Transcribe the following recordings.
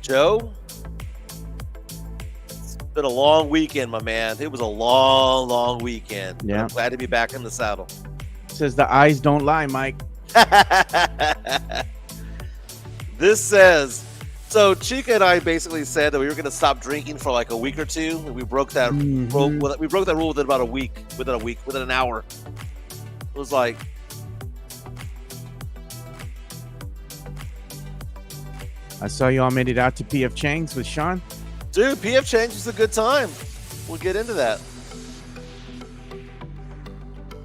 Joe, it's been a long weekend, my man. It was a long, long weekend. But Yeah. I'm glad to be back in the saddle. Says the eyes don't lie, Mike. This says, so Chica and I basically said that we were going to stop drinking for like a week or two. And we broke that rule. We broke that rule within about a week, within an hour. It was like, I saw you all made it out to PF Chang's with Sean. dude, PF Chang's was a good time. We'll get into that.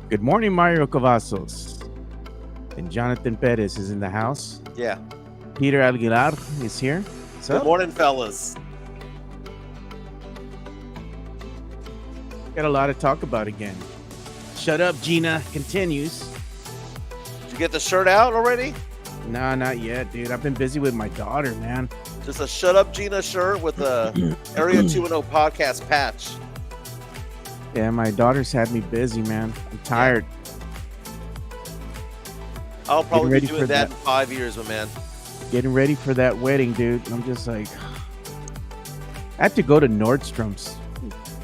Good morning, Mario Cavazos. And Jonathan Perez is in the house. Yeah. Peter Aguilar is here. What's Good up? morning, fellas. Got a lot to talk about again. Shut up, Gina continues. Did you get the shirt out already? Nah, not yet, dude. I've been busy with my daughter, man. Just a Shut Up Gina shirt with a Area 210 podcast patch. Yeah, my daughter's had me busy, man. I'm tired. I'll probably be ready doing for that that. in 5 years, my man. Getting ready for that wedding, dude. I'm just like, I had to go to Nordstrom's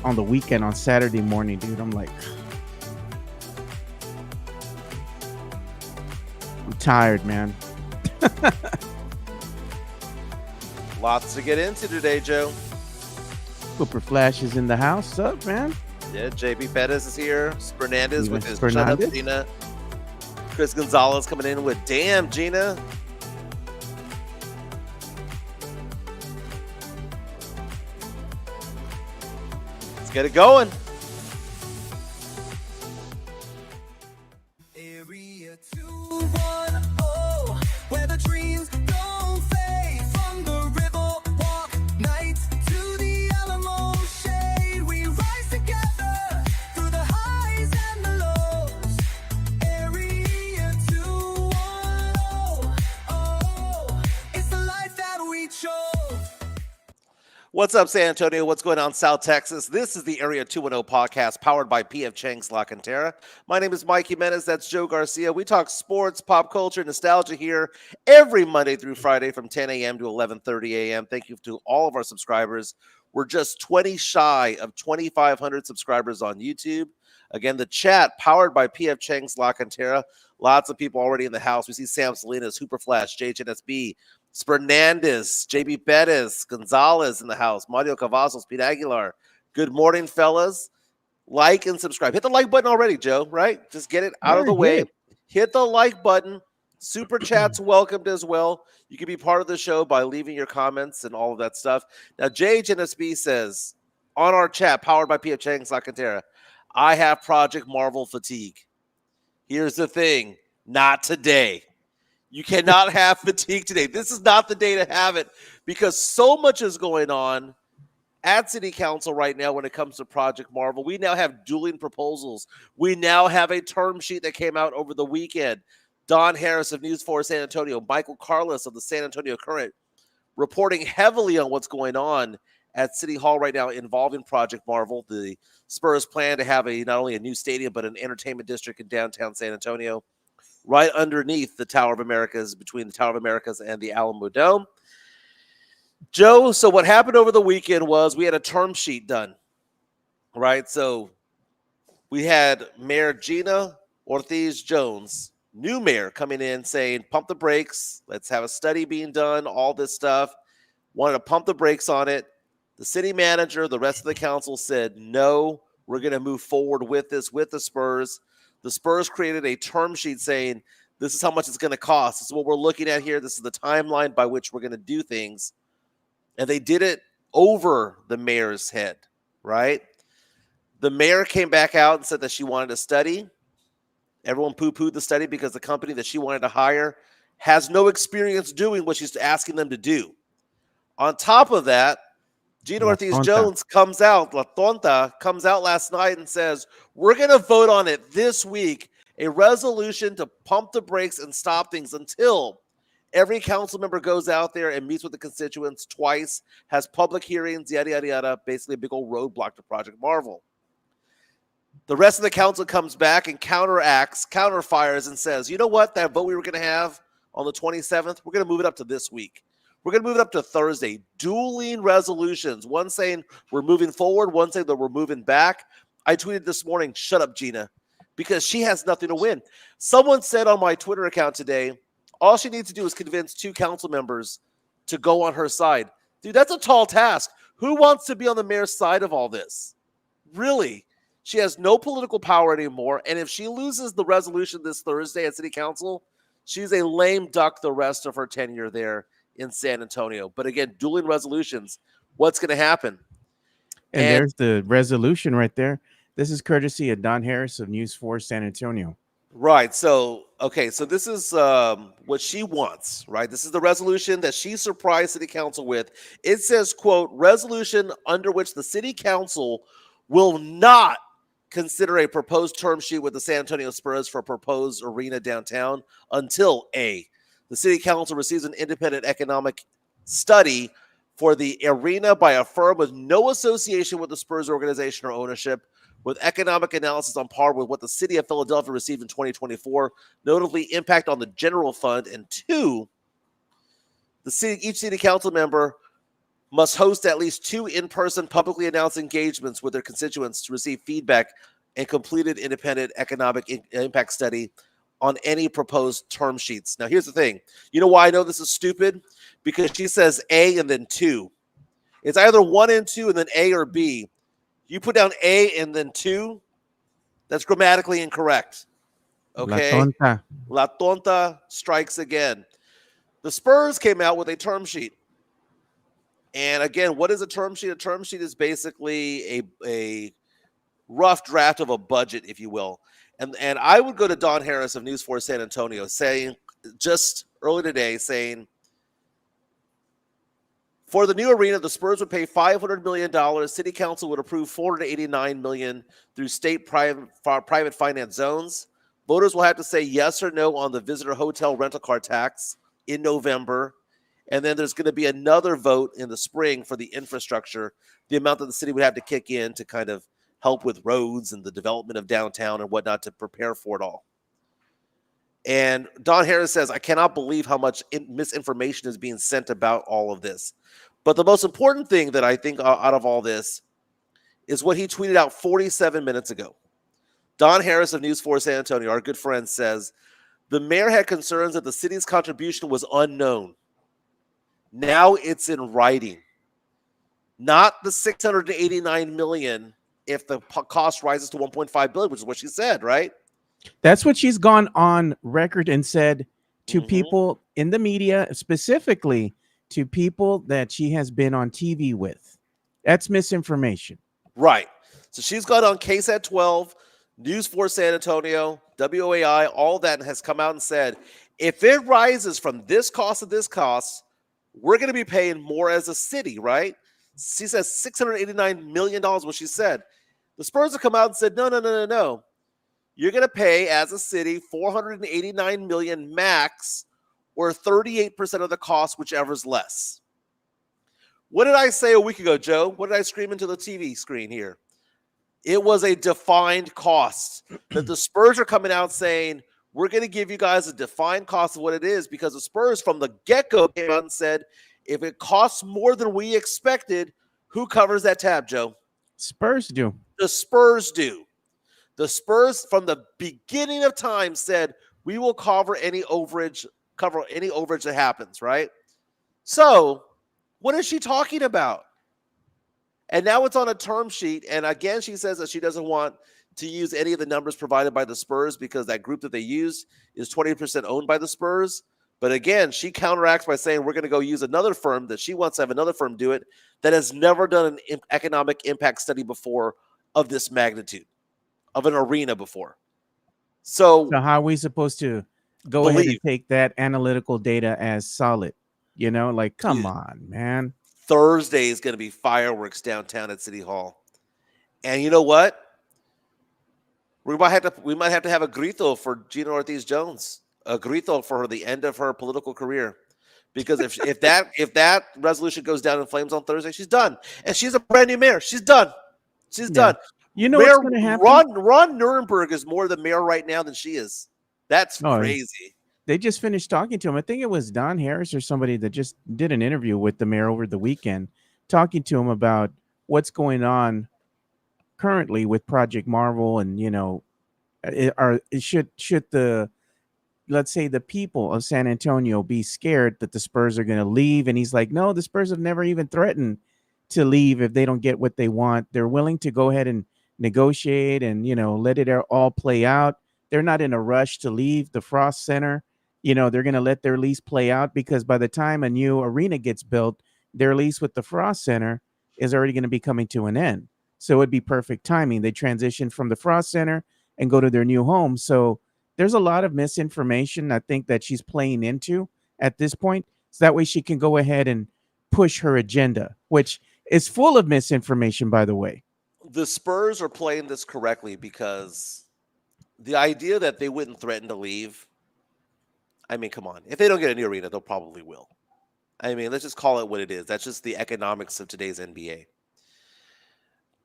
on the weekend on Saturday morning, dude. I'm like, I'm tired, man. Lots to get into today, Joe. Cooper Flash is in the house. What's up, man? Yeah, JB Pettis is here. Fernandez with his Shut Fernandez? Up Gina. Chris Gonzalez coming in with Damn Gina. Let's get it going. Area 210, where the dreams don't fade. From the river walk night to the Alamo shade, we rise together through the highs and the lows. Area 210, it's the life that we chose. What's up, San Antonio? What's going on, South Texas? This is the Area 210 podcast powered by PF Chang's La Cantera. My name is Mike Jimenez. That's Joe Garcia. We talk sports, pop culture, nostalgia here every Monday through Friday from 10 a.m. to 11:30 a.m. Thank you to all of our subscribers. We're just 20 shy of 2,500 subscribers on YouTube. Again, the chat powered by PF Chang's La Cantera. Lots of people already in the house. We see Sam Salinas, Hooper Flash, JHNSB, Fernandez, JB Perez, Gonzalez in the house, Mario Cavazos, Pete Aguilar. Good morning, fellas. Like and subscribe. Hit the like button already, Joe, right? Just get it out of the way. Hit the like button. Super chats welcomed as well. You can be part of the show by leaving your comments and all of that stuff. Now, JHNSB says on our chat, powered by PF Chang's La Cantera, I have Project Marvel fatigue. Here's the thing. Not today. You cannot have fatigue today. This is not the day to have it because so much is going on at City Council right now when it comes to Project Marvel. We now have dueling proposals. We now have a term sheet that came out over the weekend. Don Harris of News 4 San Antonio, Michael Carlos of the San Antonio Current reporting heavily on what's going on at City Hall right now involving Project Marvel. The Spurs plan to have not only a new stadium, but an entertainment district in downtown San Antonio, right underneath the Tower of Americas, between the Tower of Americas and the Alamo Dome. Joe, so what happened over the weekend was we had a term sheet done, right? So we had Mayor Gina Ortiz-Jones, new mayor, coming in saying, pump the brakes, let's have a study being done, all this stuff. Wanted to pump the brakes on it. The city manager, the rest of the council said, no, we're going to move forward with this, with the Spurs. The Spurs created a term sheet saying, this is how much it's going to cost. This is what we're looking at here. This is the timeline by which we're going to do things. And they did it over the mayor's head, right? The mayor came back out and said that she wanted a study. Everyone poo-pooed the study because the company that she wanted to hire has no experience doing what she's asking them to do. On top of that, Gina Ortiz-Jones comes out, La Tonta comes out last night and says, we're going to vote on it this week, a resolution to pump the brakes and stop things until every council member goes out there and meets with the constituents twice, has public hearings, yada, yada, yada, basically a big old roadblock to Project Marvel. The rest of the council comes back and counterfires and says, you know what, that vote we were going to have on the 27th, we're going to move it up to this week. We're going to move it up to Thursday. Dueling resolutions. One saying we're moving forward, one saying that we're moving back. I tweeted this morning, shut up, Gina, because she has nothing to win. Someone said on my Twitter account today, all she needs to do is convince 2 council members to go on her side. Dude, that's a tall task. Who wants to be on the mayor's side of all this? Really? She has no political power anymore. And if she loses the resolution this Thursday at City Council, she's a lame duck the rest of her tenure there in San Antonio. But again, dueling resolutions. What's going to happen? And there's the resolution right there. This is courtesy of Don Harris of News 4 San Antonio. Right. So, okay. So this is what she wants, right? This is the resolution that she surprised City Council with. It says, quote, resolution under which the City Council will not consider a proposed term sheet with the San Antonio Spurs for a proposed arena downtown until A, the City Council receives an independent economic study for the arena by a firm with no association with the Spurs organization or ownership, with economic analysis on par with what the city of Philadelphia received in 2024, notably impact on the general fund. And 2, each city council member must host at least 2 in-person publicly announced engagements with their constituents to receive feedback and completed independent economic impact study on any proposed term sheets. Now, here's the thing. You know why I know this is stupid? Because she says A and then 2. It's either 1 and 2 and then A or B. You put down A and then 2, that's grammatically incorrect. Okay? La tonta. La tonta strikes again. The Spurs came out with a term sheet. And again, what is a term sheet? A term sheet is basically a rough draft of a budget, if you will. And I would go to Don Harris of News 4 San Antonio saying, just early today, saying, for the new arena, the Spurs would pay $500 million. City Council would approve $489 million through state private finance zones. Voters will have to say yes or no on the visitor hotel rental car tax in November. And then there's going to be another vote in the spring for the infrastructure, the amount that the city would have to kick in to kind of help with roads and the development of downtown and whatnot to prepare for it all. And Don Harris says, I cannot believe how much misinformation is being sent about all of this. But the most important thing that I think out of all this is what he tweeted out 47 minutes ago. Don Harris of News 4 San Antonio, our good friend, says, the mayor had concerns that the city's contribution was unknown. Now it's in writing. Not the $689 million if the cost rises to $1.5 billion, which is what she said, right? That's what she's gone on record and said to people in the media, specifically to people that she has been on TV with. That's misinformation. Right. So she's gone on KSAT 12, News 4 San Antonio, WOAI, all that has come out and said, if it rises from this cost to this cost, we're going to be paying more as a city, right? She says $689 million, what she said. The Spurs have come out and said, no. You're going to pay as a city $489 million max, or 38% of the cost, whichever's less. What did I say a week ago, Joe? What did I scream into the TV screen here? It was a defined cost. That the Spurs are coming out saying, we're going to give you guys a defined cost of what it is, because the Spurs from the get-go came out and said, if it costs more than we expected, who covers that tab, Joe? Spurs do. The Spurs do. The Spurs from the beginning of time said, we will cover any overage that happens, right? So what is she talking about? And now it's on a term sheet. And again, she says that she doesn't want to use any of the numbers provided by the Spurs because that group that they used is 20% owned by the Spurs. But again, she counteracts by saying we're going to go use another firm, that she wants to have another firm do it, that has never done an economic impact study before of this magnitude, of an arena before. So how are we supposed to go ahead and take that analytical data as solid? You know, like, come on, man. Thursday is going to be fireworks downtown at City Hall. And you know what? We might have to have a grito for Gina Ortiz-Jones, a grito for her, the end of her political career. Because if that resolution goes down in flames on Thursday, she's done. And she's a brand new mayor. She's done. She's done. You know what's going to happen? Ron Nuremberg is more the mayor right now than she is. That's crazy. They just finished talking to him. I think it was Don Harris or somebody that just did an interview with the mayor over the weekend, talking to him about what's going on currently with Project Marvel, and should the, let's say, the people of San Antonio be scared that the Spurs are going to leave? And he's like, no, the Spurs have never even threatened to leave if they don't get what they want. They're willing to go ahead and negotiate and, let it all play out. They're not in a rush to leave the Frost Center. They're going to let their lease play out, because by the time a new arena gets built, their lease with the Frost Center is already going to be coming to an end. So it'd be perfect timing. They transition from the Frost Center and go to their new home. So there's a lot of misinformation, I think, that she's playing into at this point. So that way she can go ahead and push her agenda, which is full of misinformation, by the way. The Spurs are playing this correctly, because the idea that they wouldn't threaten to leave, I mean, come on. If they don't get a new arena, they'll probably will. I mean, let's just call it what it is. That's just the economics of today's NBA.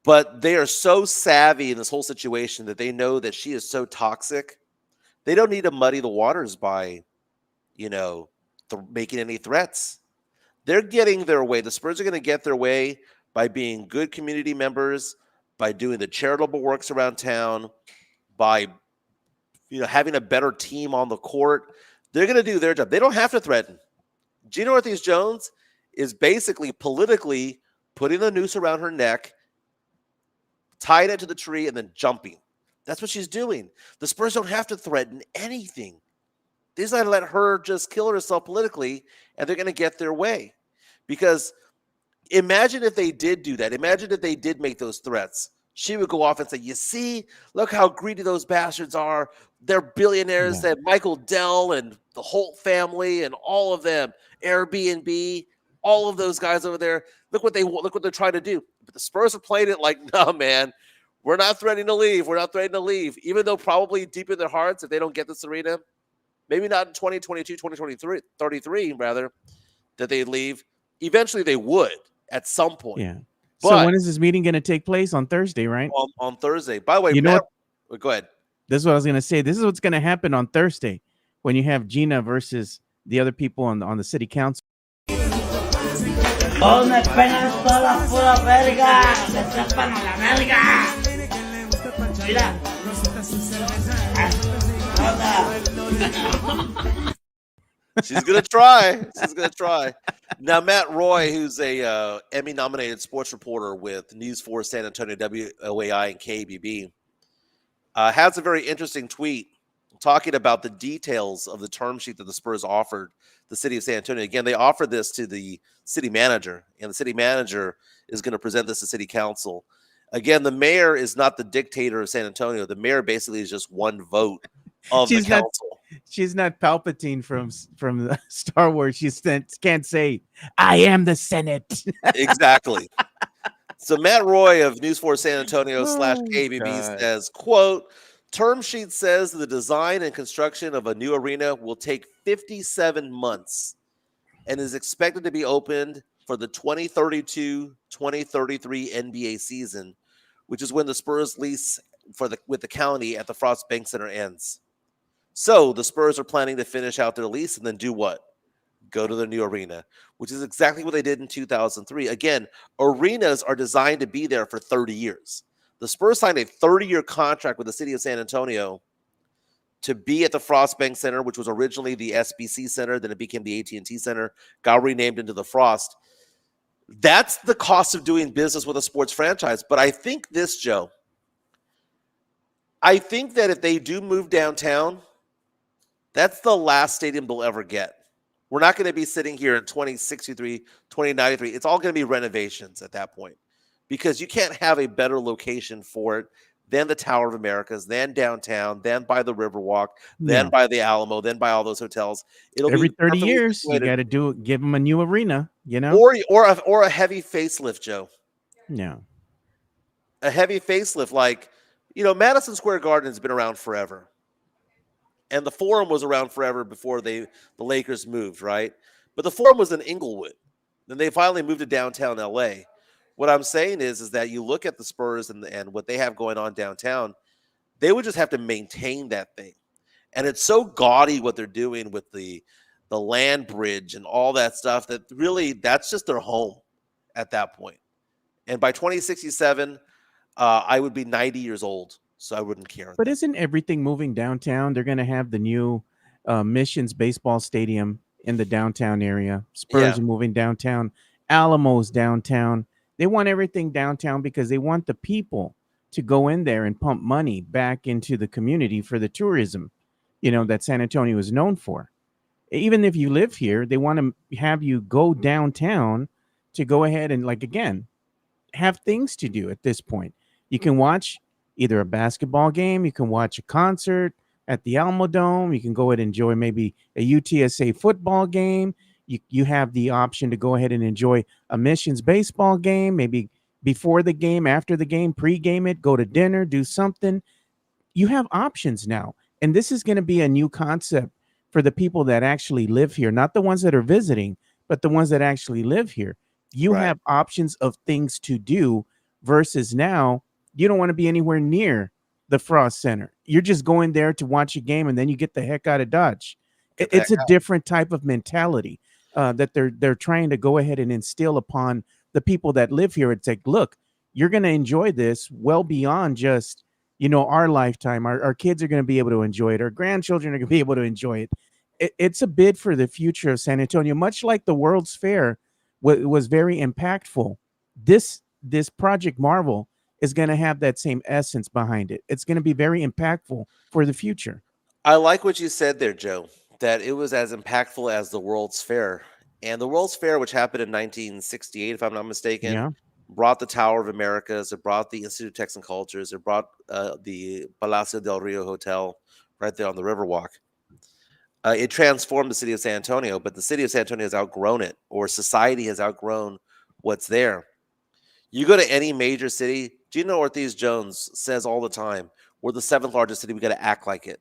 But they are so savvy in this whole situation that they know that she is so toxic. They don't need to muddy the waters by, making any threats. They're getting their way. The Spurs are going to get their way by being good community members, by doing the charitable works around town, by having a better team on the court. They're going to do their job. They don't have to threaten. Gina Ortiz-Jones is basically politically putting a noose around her neck, tying it to the tree, and then jumping. That's what she's doing. The Spurs don't have to threaten anything. They just got to let her just kill herself politically, and they're going to get their way. Because imagine if they did do that. Imagine if they did make those threats. She would go off and say, you see, look how greedy those bastards are. They're billionaires. Yeah. That Michael Dell and the Holt family and all of them, Airbnb, all of those guys over there. Look what they're trying to do. But the Spurs are playing it like, no, man, we're not threatening to leave. We're not threatening to leave. Even though probably deep in their hearts, if they don't get this arena, maybe not in 2022, 2023, 33 rather, that they leave. Eventually they would at some point. Yeah. But so when is this meeting going to take place? On Thursday, right? On Thursday. By the way, You know Matt, what? go ahead. This is what I was going to say. This is what's going to happen on Thursday when you have Gina versus the other people on the city council. Todos me pegan toda la pura verga. Se trepan a la verga. Mira. She's gonna try. She's gonna try. Now, Matt Roy, who's a Emmy-nominated sports reporter with News 4 San Antonio, WOAI, and KBB, has a very interesting tweet talking about the details of the term sheet that the Spurs offered the city of San Antonio. Again, they offered this to the city manager, and the city manager is going to present this to city council. Again, the mayor is not the dictator of San Antonio. The mayor basically is just one vote of the council. She's not Palpatine from the Star Wars. She can't say, I am the Senate. Exactly. So Matt Roy of News 4 San Antonio / KBB says, quote, term sheet says the design and construction of a new arena will take 57 months and is expected to be opened for the 2032-2033 NBA season, which is when the Spurs lease with the county at the Frost Bank Center ends. So the Spurs are planning to finish out their lease and then do what? Go to the new arena, which is exactly what they did in 2003. Again, arenas are designed to be there for 30 years. The Spurs signed a 30-year contract with the city of San Antonio to be at the Frost Bank Center, which was originally the SBC Center. Then it became the AT&T Center, got renamed into the Frost. That's the cost of doing business with a sports franchise. But I think this, Joe, I think that if they do move downtown, that's the last stadium they'll ever get. We're not going to be sitting here in 2063, 2093. It's all going to be renovations at that point, because you can't have a better location for it than the Tower of Americas, than downtown, than by the Riverwalk, than by the Alamo, than by all those hotels. It'll every be 30 years. You got to give them a new arena, or a heavy facelift, Joe. Yeah, a heavy facelift, like Madison Square Garden has been around forever. And the Forum was around forever before the Lakers moved, right? But the Forum was in Inglewood. Then they finally moved to downtown LA. What I'm saying is that you look at the Spurs and what they have going on downtown, they would just have to maintain that thing. And it's so gaudy what they're doing with the land bridge and all that stuff that really that's just their home at that point. And by 2067, I would be 90 years old, so I wouldn't care But then. isn't everything moving downtown? They're going to have the new Missions baseball stadium in the downtown area. Yeah, Spurs are moving downtown. Alamo's downtown. They want everything downtown because they want the people to go in there and pump money back into the community for the tourism, that San Antonio is known for. Even if you live here, they want to have you go downtown to go ahead and, like, again, have things to do at this point. You can watch either a basketball game, you can watch a concert at the Alamo Dome, you can go ahead and enjoy maybe a UTSA football game. You have the option to go ahead and enjoy a Missions baseball game, maybe before the game, after the game, pre-game it, go to dinner, do something. You have options now. And this is going to be a new concept for the people that actually live here, not the ones that are visiting, but the ones that actually live here. You right. have options of things to do versus now you don't want to be anywhere near the Frost Center. You're just going there to watch a game and then you get the heck out of Dodge. Get the heck It's a out. different type of mentality that they're trying to go ahead and instill upon the people that live here. It's like, look, you're going to enjoy this well beyond just our lifetime. Our kids are going to be able to enjoy it. Our grandchildren are going to be able to enjoy it. It's a bid for the future of San Antonio, much like the World's Fair was very impactful. This Project Marvel is going to have that same essence behind it. It's going to be very impactful for the future. I like what you said there, Joe, that it was as impactful as the World's Fair. And the World's Fair, which happened in 1968, if I'm not mistaken, Yeah. brought the Tower of Americas, it brought the Institute of Texan Cultures, it brought the Palacio del Rio Hotel right there on the Riverwalk. It transformed the city of San Antonio, but the city of San Antonio has outgrown it, or society has outgrown what's there. You go to any major city, Gino Ortiz Jones says all the time, we're the seventh largest city, we got to act like it.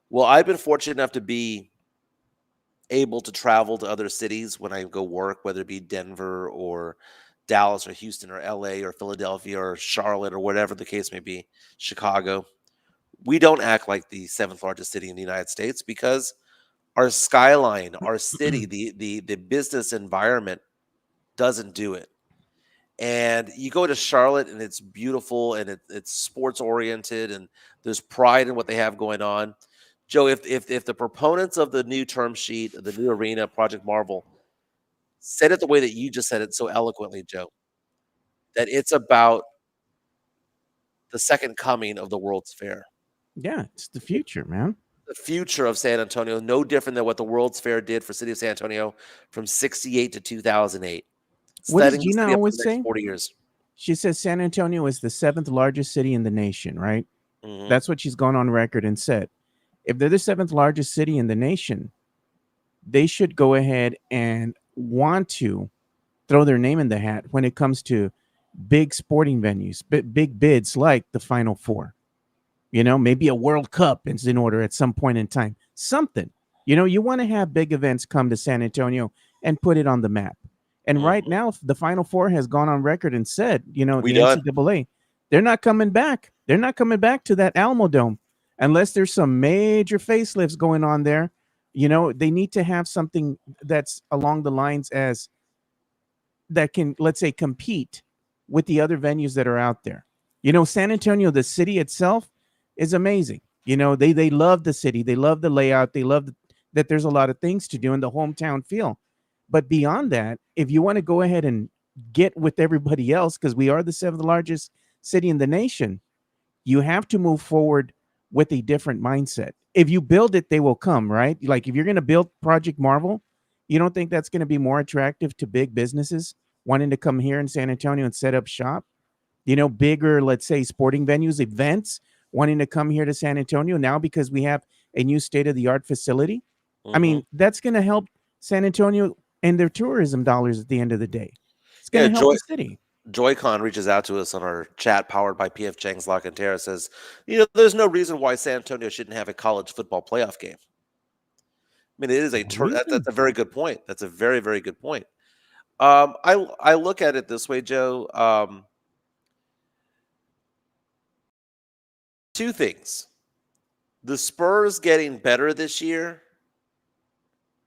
Well, I've been fortunate enough to be able to travel to other cities when I go work, whether it be Denver or Dallas or Houston or LA or Philadelphia or Charlotte or whatever the case may be, Chicago. We don't act like the seventh largest city in the United States because our skyline, our city, the business environment doesn't do it. And you go to Charlotte and it's beautiful and it's sports oriented and there's pride in what they have going on. Joe, if the proponents of the new term sheet, the new arena, Project Marvel, said it the way that you just said it so eloquently, Joe, that it's about the second coming of the World's Fair, Yeah, it's the future, man. the future of San Antonio, no different than what the World's Fair did for City of San Antonio from 68 to 2008, What does setting the Gina city up for always the next say? 40 years. She says San Antonio is the seventh largest city in the nation, right? Mhm. That's what she's gone on record and said. If they're the seventh largest city in the nation, they should go ahead and want to throw their name in the hat when it comes to big sporting venues, big bids like the Final Four. Maybe a World Cup is in order at some point in time. Something. You want to have big events come to San Antonio and put it on the map. And right Mhm. now, the Final Four has gone on record and said, We the done. NCAA, they're not coming back. They're not coming back to that Alamo Dome unless there's some major facelifts going on there. They need to have something that's along the lines as that can, let's say, compete with the other venues that are out there. San Antonio, the city itself, is amazing. They love the city, they love the layout, they love that there's a lot of things to do in the hometown feel. But beyond that, if you want to go ahead and get with everybody else, because we are the seventh largest city in the nation, you have to move forward with a different mindset. If you build it, they will come, right? Like if you're going to build Project Marvel, you don't think that's going to be more attractive to big businesses wanting to come here in San Antonio and set up shop? Bigger, let's say, sporting venues, events wanting to come here to San Antonio now because we have a new state of the art facility. I Mhm. mean, that's going to help San Antonio and their tourism dollars at the end of the day. It's going Yeah, to help the city. Joy-Con reaches out to us on our chat powered by PF Chang's La Cantera says, there's no reason why San Antonio shouldn't have a college football playoff game. I mean, it is No reason. that's a very good point. That's a very, very good point. I look at it this way, Joe. Two things. the Spurs getting better this year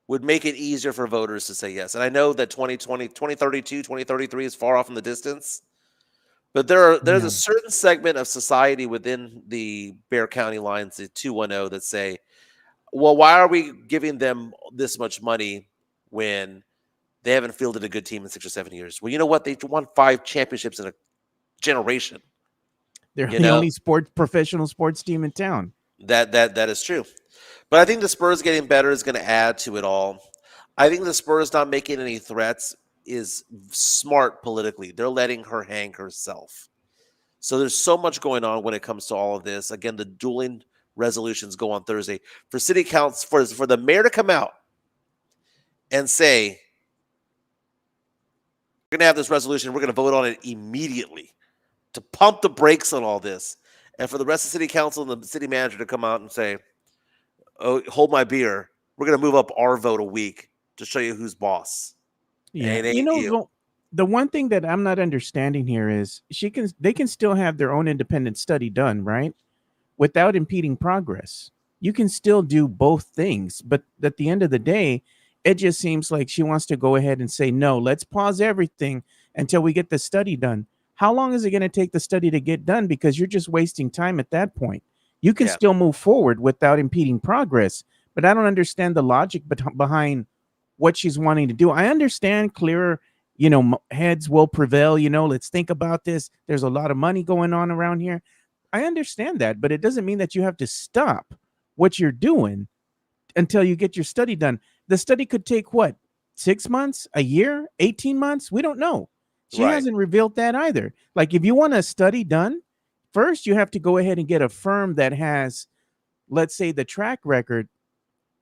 would make it easier for voters to say yes. And I know that 2020, 2032, 2033 is far off in the distance, but there's Yeah. a certain segment of society within the Bear County lines, the 210, that say, well, why are we giving them this much money when they haven't fielded a good team in 6 or 7 years? Well, you know what? They won 5 championships in a generation. They're You the know, only professional sports team in town. that is true. But I think the Spurs getting better is going to add to it all. I think the Spurs not making any threats is smart politically. They're letting her hang herself. So there's so much going on when it comes to all of this. Again, the dueling resolutions go on Thursday. For city councils, for the mayor to come out and say, we're going to have this resolution, we're going to vote on it immediately to pump the brakes on all this. And for the rest of the city council and the city manager to come out and say, oh, hold my beer. We're going to move up our vote a week to show you who's boss. Yeah, And it you ain't know, you. the one thing that I'm not understanding here is they can still have their own independent study done, right? Without impeding progress. You can still do both things, but at the end of the day, it just seems like she wants to go ahead and say, no, let's pause everything until we get the study done. How long is it going to take the study to get done? Because you're just wasting time at that point. You can Yeah. still move forward without impeding progress, but I don't understand the logic behind what she's wanting to do. I understand clearer, heads will prevail. Let's think about this. There's a lot of money going on around here. I understand that, but it doesn't mean that you have to stop what you're doing until you get your study done. The study could take what, 6 months, a year, 18 months? We don't know. She Right. hasn't revealed that either. Like, if you want a study done, first you have to go ahead and get a firm that has, let's say, the track record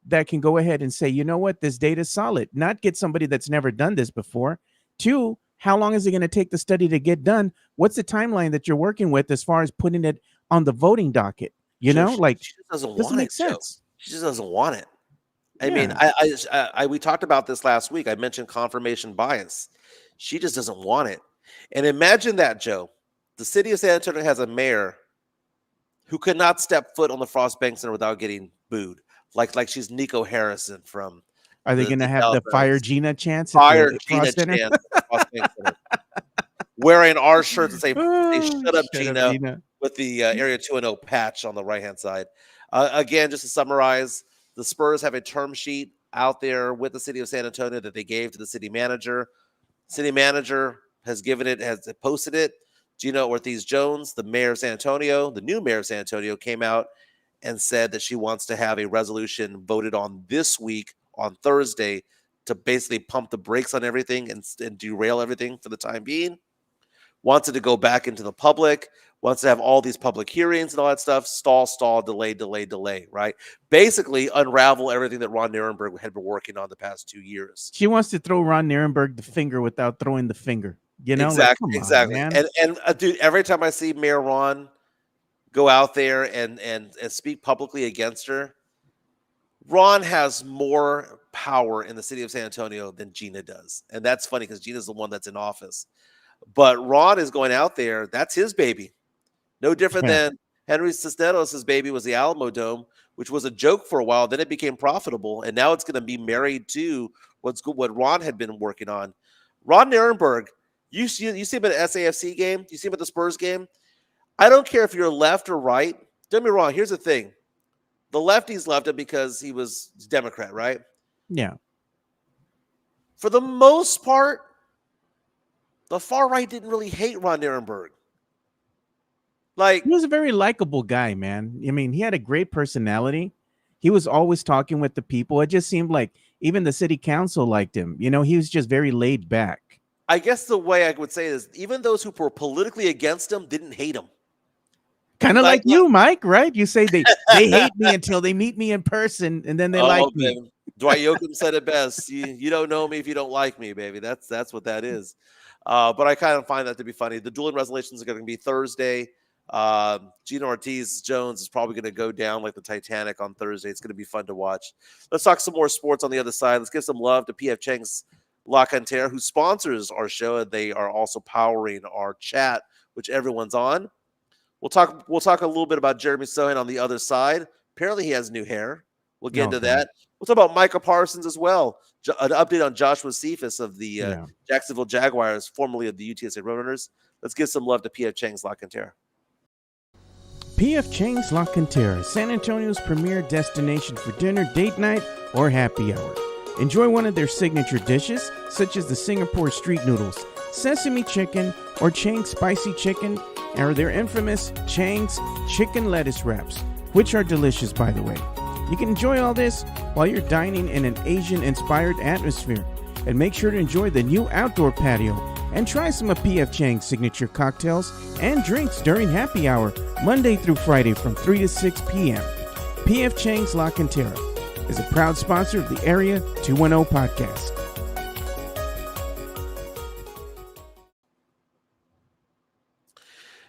that can go ahead and say, you know what, this data is solid. Not get somebody that's never done this before. 2, how long is it going to take the study to get done? What's the timeline that you're working with as far as putting it on the voting docket? Joe, Like, she just doesn't doesn't want make it, Joe. sense. She just doesn't want it. I mean, Yeah. we talked about this last week. I mentioned confirmation bias. She just doesn't want it. And imagine that, Joe. The city of San Antonio has a mayor who could not step foot on the Frost Bank Center without getting booed. Like she's Nico Harrison from Are they the going to have Dallas the Fire Mavericks. Gina chance at Fire the Gina Frost Center? chance at the Frost Bank Center. Wearing our shirts that say Oh, shut up, shut up, Gina, Gina. with the Area 210 patch on the right-hand side. Again, just to summarize, the Spurs have a term sheet out there with the city of San Antonio that they gave to the city manager. City manager has posted it. Gina Ortiz-Jones, the mayor of San Antonio, the new mayor of San Antonio, came out and said that she wants to have a resolution voted on this week on Thursday to basically pump the brakes on everything and derail everything for the time being. Wants it to go back into the public, wants to have all these public hearings and all that stuff, stall, delay, right? Basically unravel everything that Ron Nirenberg had been working on the past 2 years. She wants to throw Ron Nirenberg the finger without throwing the finger. Exactly, Like, come on, man. And dude, every time I see Mayor Ron go out there and speak publicly against her, Ron has more power in the city of San Antonio than Gina does. And that's funny because Gina's the one that's in office. But Ron is going out there. That's his baby. No different Yeah. than Henry Cisneros' baby was the Alamo Dome, which was a joke for a while. Then it became profitable. And now it's going to be married to what Ron had been working on. Ron Nirenberg, you see him at an SAFC game. You see him at the Spurs game. I don't care if you're left or right. Don't get me wrong. Here's the thing. The lefties left him because he was Democrat, right? Yeah. For the most part, the far right didn't really hate Ron Nirenberg. Like, He was a very likable guy, man. I mean, he had a great personality. He was always talking with the people. It just seemed like even the city council liked him. He was just very laid back. I guess the way I would say it is even those who were politically against him didn't hate him. Kind of like Like- you, Mike, right? You say they hate me until they meet me in person and then they like me. Baby. Dwight Yoakam said it best. You don't know me if you don't like me, baby. That's what that is. But I kind of find that to be funny. The dueling resolutions are going to be Thursday. Gina Ortiz-Jones is probably going to go down like the Titanic on Thursday. It's going to be fun to watch. Let's talk some more sports on the other side. Let's give some love to PF Chang's La Cantera, who sponsors our show. They are also powering our chat, which everyone's on. We'll talk a little bit about Jeremy Sohan on the other side. Apparently, he has new hair. We'll get into Okay. that. We'll talk about Micah Parsons as well. An update on Joshua Cephas of the Yeah. Jacksonville Jaguars, formerly of the UTSA Roadrunners. Let's give some love to P.F. Chang's La Cantera. P.F. Chang's La Cantera, San Antonio's premier destination for dinner, date night, or happy hour. Enjoy one of their signature dishes, such as the Singapore street noodles, sesame chicken, or Chang's spicy chicken, or their infamous Chang's chicken lettuce wraps, which are delicious, by the way. You can enjoy all this while you're dining in an Asian-inspired atmosphere. And make sure to enjoy the new outdoor patio and try some of P.F. Chang's signature cocktails and drinks during happy hour, Monday through Friday from 3 to 6 p.m. P.F. Chang's La Cantera is a proud sponsor of the Area 210 podcast.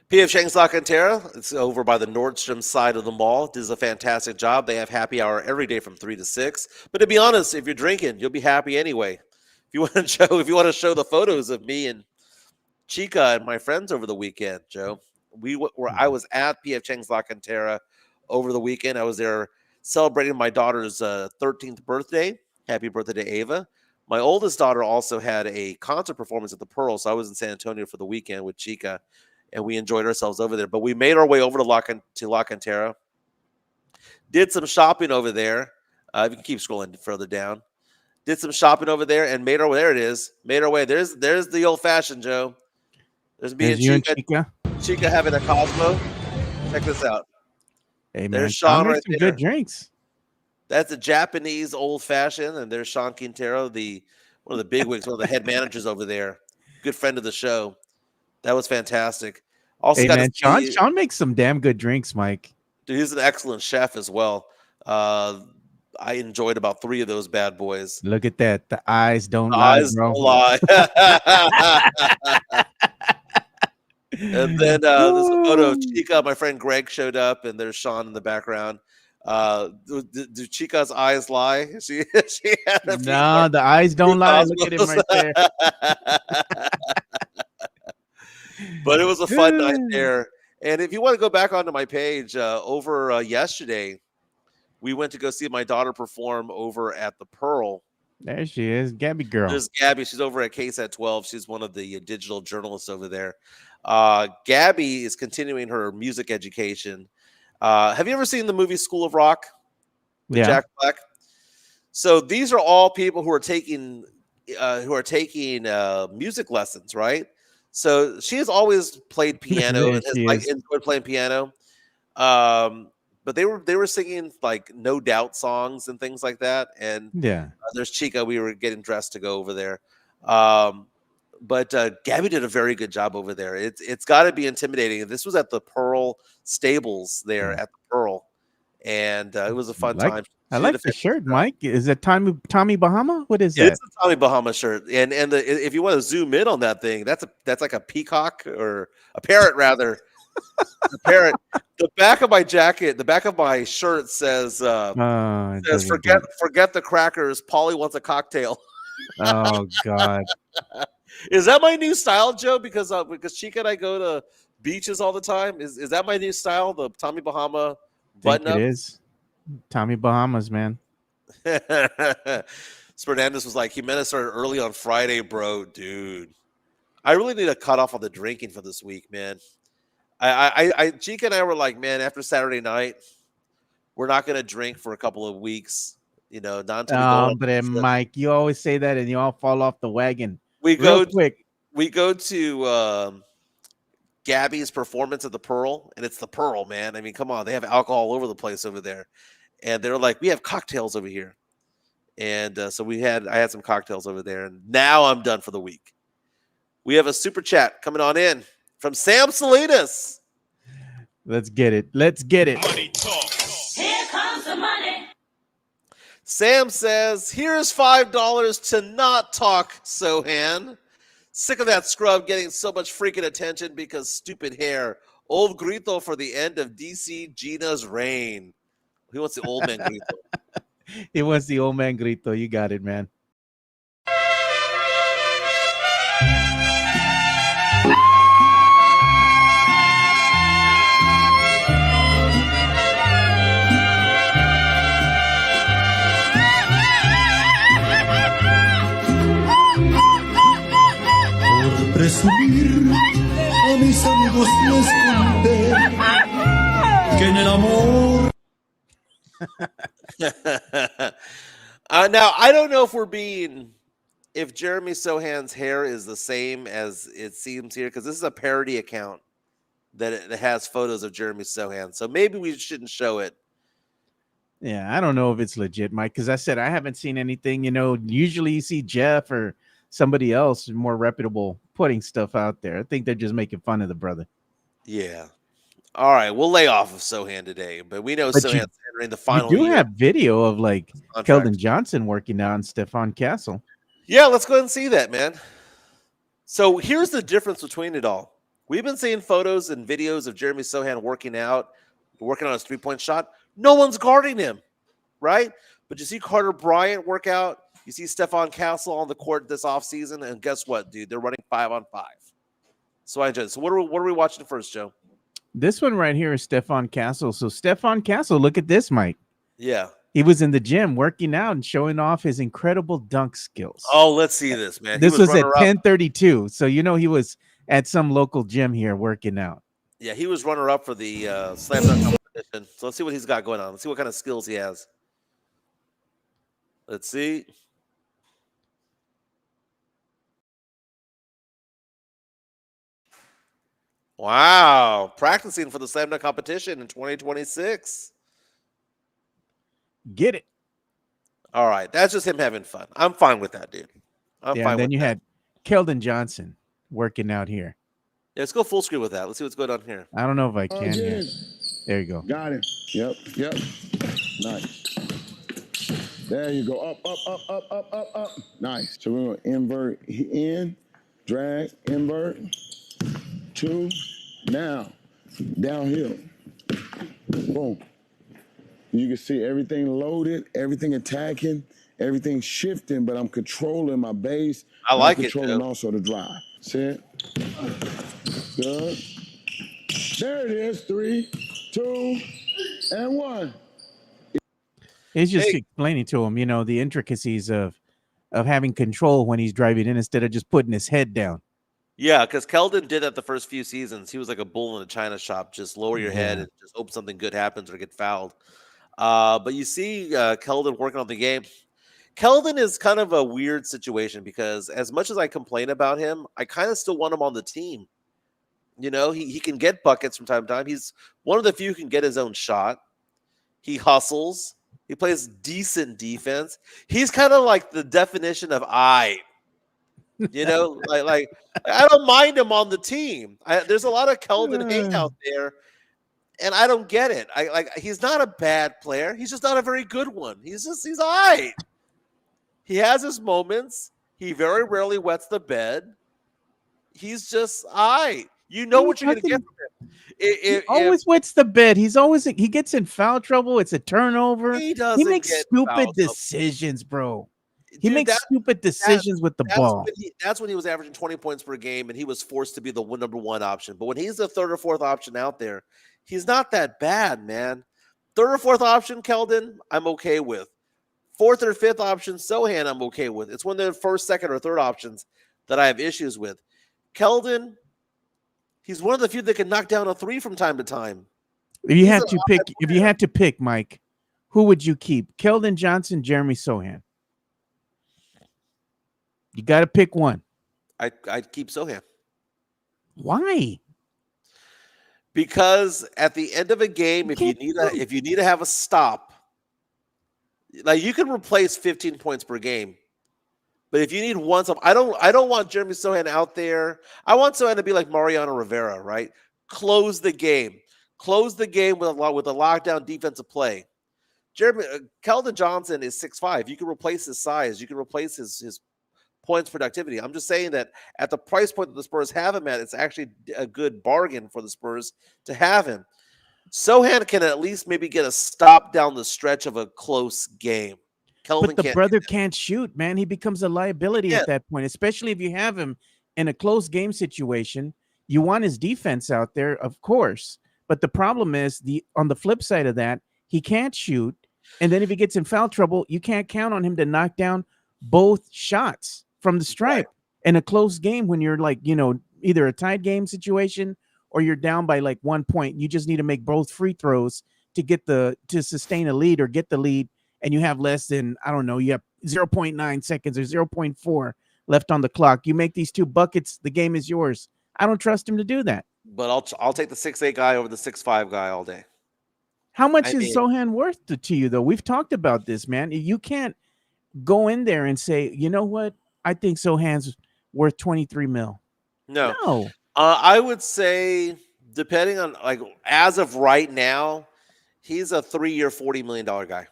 P.F. Chang's La Cantera, it's over by the Nordstrom side of the mall. Does a fantastic job. They have happy hour every day from 3 to 6. But to be honest, if you're drinking, you'll be happy anyway. If you want to show the photos of me and Chica and my friends over the weekend, Joe, I was at P.F. Chang's La Cantera over the weekend. I was there celebrating my daughter's 13th birthday. Happy birthday to Ava. My oldest daughter also had a concert performance at the Pearl, so I was in San Antonio for the weekend with Chica. And we enjoyed ourselves over there. But we made our way over to La Cantera. Did some shopping over there. You can keep scrolling further down. Did some shopping over there and made our way. There it is. Made our way. There's the old fashioned, Joe. There's me and Chica. Chica having a Cosmo. Check this out. Hey, man. There's Sean right some there. Good drinks. That's a Japanese old fashioned. And there's Sean Quintero, one of the bigwigs, one of the head managers over there. Good friend of the show. That was fantastic. Also, hey, man, Sean makes some damn good drinks, Mike. Dude, he's an excellent chef as well. I enjoyed about 3 of those bad boys. Look at that. The eyes don't lie, bro. Don't lie. And then there's a photo of Chica. My friend Greg showed up, and there's Sean in the background. Do Chica's eyes lie? She had the eyes don't lie. Look at him right there. But it was a fun night there. And if you want to go back onto my page, over yesterday, we went to go see my daughter perform over at the Pearl. There she is, Gabby girl. There's Gabby. She's over at KSAT 12. She's one of the digital journalists over there. Gabby is continuing her music education. Have you ever seen the movie School of Rock with Jack Black? So these are all people who are taking music lessons, right? So she has always played piano and has enjoyed playing piano. But they were singing like No Doubt songs and things like that. And there's Chica. We were getting dressed to go over there. But Gabby did a very good job over there. It's got to be intimidating. This was at the Pearl Stables there at the Pearl, and it was a fun time. I like the shirt, Mike. Is that Tommy Bahama? What is that? It's a Tommy Bahama shirt, and if you want to zoom in on that thing, that's like a peacock or a parrot rather. A parrot. The back of my jacket, the back of my shirt says forget the crackers. Polly wants a cocktail. Oh God. Is that my new style, Joe? Because Chica and I go to beaches all the time. Is that my new style? The Tommy Bahama button up? It is. Tommy Bahamas, man. Fernandez was like, Jimenez started early on Friday, bro. Dude, I really need a cutoff on the drinking for this week, man. Chica and I were like, man, after Saturday night, we're not going to drink for a couple of weeks. You know, not until but Mike, you always say that and you all fall off the wagon. We go to Gabby's performance at the Pearl, and it's the Pearl, man. I mean, come on, they have alcohol all over the place over there, and they're like, we have cocktails over here, and so I had some cocktails over there, and now I'm done for the week. We have a super chat coming on in from Sam Salinas. Let's get it. Let's get it. Money talk. Here comes the money. Sam says, here's $5 to not talk, Sohan. Sick of that scrub getting so much freaking attention because stupid hair. Old grito for the end of DC Gina's reign. He wants the old man grito. He wants the old man grito. You got it, man. presumir, a mis amigos les conté que en el amor. Now I don't know if Jeremy Sohan's hair is the same as it seems here, because this is a parody account that has photos of Jeremy Sohan. So maybe we shouldn't show it. Yeah, I don't know if it's legit, Mike, because I said I haven't seen anything. Usually you see Jeff or somebody else more reputable putting stuff out there. I think they're just making fun of the brother. Yeah. All right, we'll lay off of Sohan today, but we know Sohan's entering the final You do year have video of like contract. Keldon Johnson working out and Stephon Castle. Yeah, let's go ahead and see that, man. So here's the difference between it all. We've been seeing photos and videos of Jeremy Sohan working on his three-point shot. No one's guarding him, right? But you see Carter Bryant work out. You see Stephon Castle on the court this offseason, and guess what, dude? They're running 5-on-5. So I enjoy it. So what are we watching first, Joe? This one right here is Stephon Castle. So Stephon Castle, look at this, Mike. Yeah. He was in the gym working out and showing off his incredible dunk skills. Oh, let's see this, man. This was at 10:32. So he was at some local gym here working out. Yeah, he was runner-up for the slam dunk competition. So let's see what he's got going on. Let's see what kind of skills he has. Let's see. Wow, practicing for the slam dunk competition in 2026. Get it. All right, that's just him having fun. I'm fine with that, dude. I'm fine and then with you that. had Keldon Johnson working out here. Yeah, let's go full screen with that. Let's see what's going on here. I don't know if I can here. There you go. Got him. Yep. Nice. There you go. Up. Nice. So we're going to invert in, drag, invert. 2. Now, downhill. Boom. You can see everything loaded, everything attacking, everything shifting, but I'm controlling my base. I like I'm it, controlling Joe. also the drive. See it? Good. There it is. 3, 2, and 1. He's just explaining to him, the intricacies of having control when he's driving in instead of just putting his head down. Yeah, because Keldon did that the first few seasons. He was like a bull in a china shop. Just lower your head and just hope something good happens or get fouled. But you see Keldon working on the game. Keldon is kind of a weird situation because as much as I complain about him, I kind of still want him on the team. He can get buckets from time to time. He's one of the few who can get his own shot. He hustles. He plays decent defense. He's kind of like the definition of like I don't mind him on the team. There's a lot of Keldon hate out there, and I don't get it. He's not a bad player. He's just not a very good one. He's all right. He has his moments. He very rarely wets the bed. He's just all right. You know what you're going to get from him. He always wets the bed. He gets in foul trouble. It's a turnover. He makes stupid decisions, bro. He makes stupid decisions with the ball. That's when he was averaging 20 points per game, and he was forced to be the number one option. But when he's the third or fourth option out there, he's not that bad, man. Third or fourth option, Keldon, I'm okay with. Fourth or fifth option, Sohan, I'm okay with. It's when they're first, second, or third options that I have issues with. Keldon, he's one of the few that can knock down a three from time to time. If you had to pick, Mike, who would you keep? Keldon Johnson, Jeremy Sohan. You got to pick one. I'd keep Sohan. Why? Because at the end of a game, if you need to have a stop, like you can replace 15 points per game, but if you need one, I don't want Jeremy Sohan out there. I want Sohan to be like Mariano Rivera, right? Close the game with a lockdown defensive play. Keldon Johnson is 6'5". You can replace his size. You can replace his points productivity. I'm just saying that at the price point that the Spurs have him at, it's actually a good bargain for the Spurs to have him. Sohan can at least maybe get a stop down the stretch of a close game. But the brother can't shoot, man. He becomes a liability at that point, especially if you have him in a close game situation. You want his defense out there, of course. But the problem is on the flip side of that, he can't shoot. And then if he gets in foul trouble, you can't count on him to knock down both shots from the stripe in a close game when you're either a tied game situation or you're down by like 1 point. You just need to make both free throws to sustain a lead or get the lead, and you have less than, I don't know, you have 0.9 seconds or 0.4 left on the clock. You make these 2 buckets, the game is yours. I don't trust him to do that. But I'll take the 6'8" guy over the 6'5" guy all day. How much I is mean- Sohan worth to you, though? We've talked about this, man. You can't go in there and say, you know what? I think Sohan's worth 23 mil. No. No. I would say, depending on, like, as of right now, he's a 3-year, $40 million guy.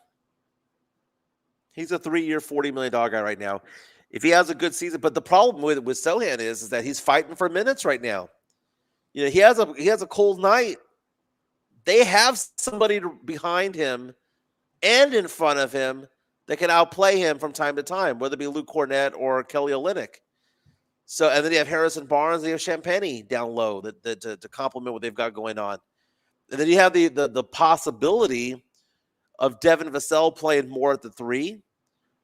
He's a 3-year, $40 million guy right now. If he has a good season, but the problem with Sohan is that he's fighting for minutes right now. You know, he has a cold night. They have somebody behind him and in front of him that can outplay him from time to time, whether it be Luke Cornett or Kelly Olynyk. So, and then you have Harrison Barnes, and you have Champagnie down low to complement what they've got going on. And then you have the possibility of Devin Vassell playing more at the 3,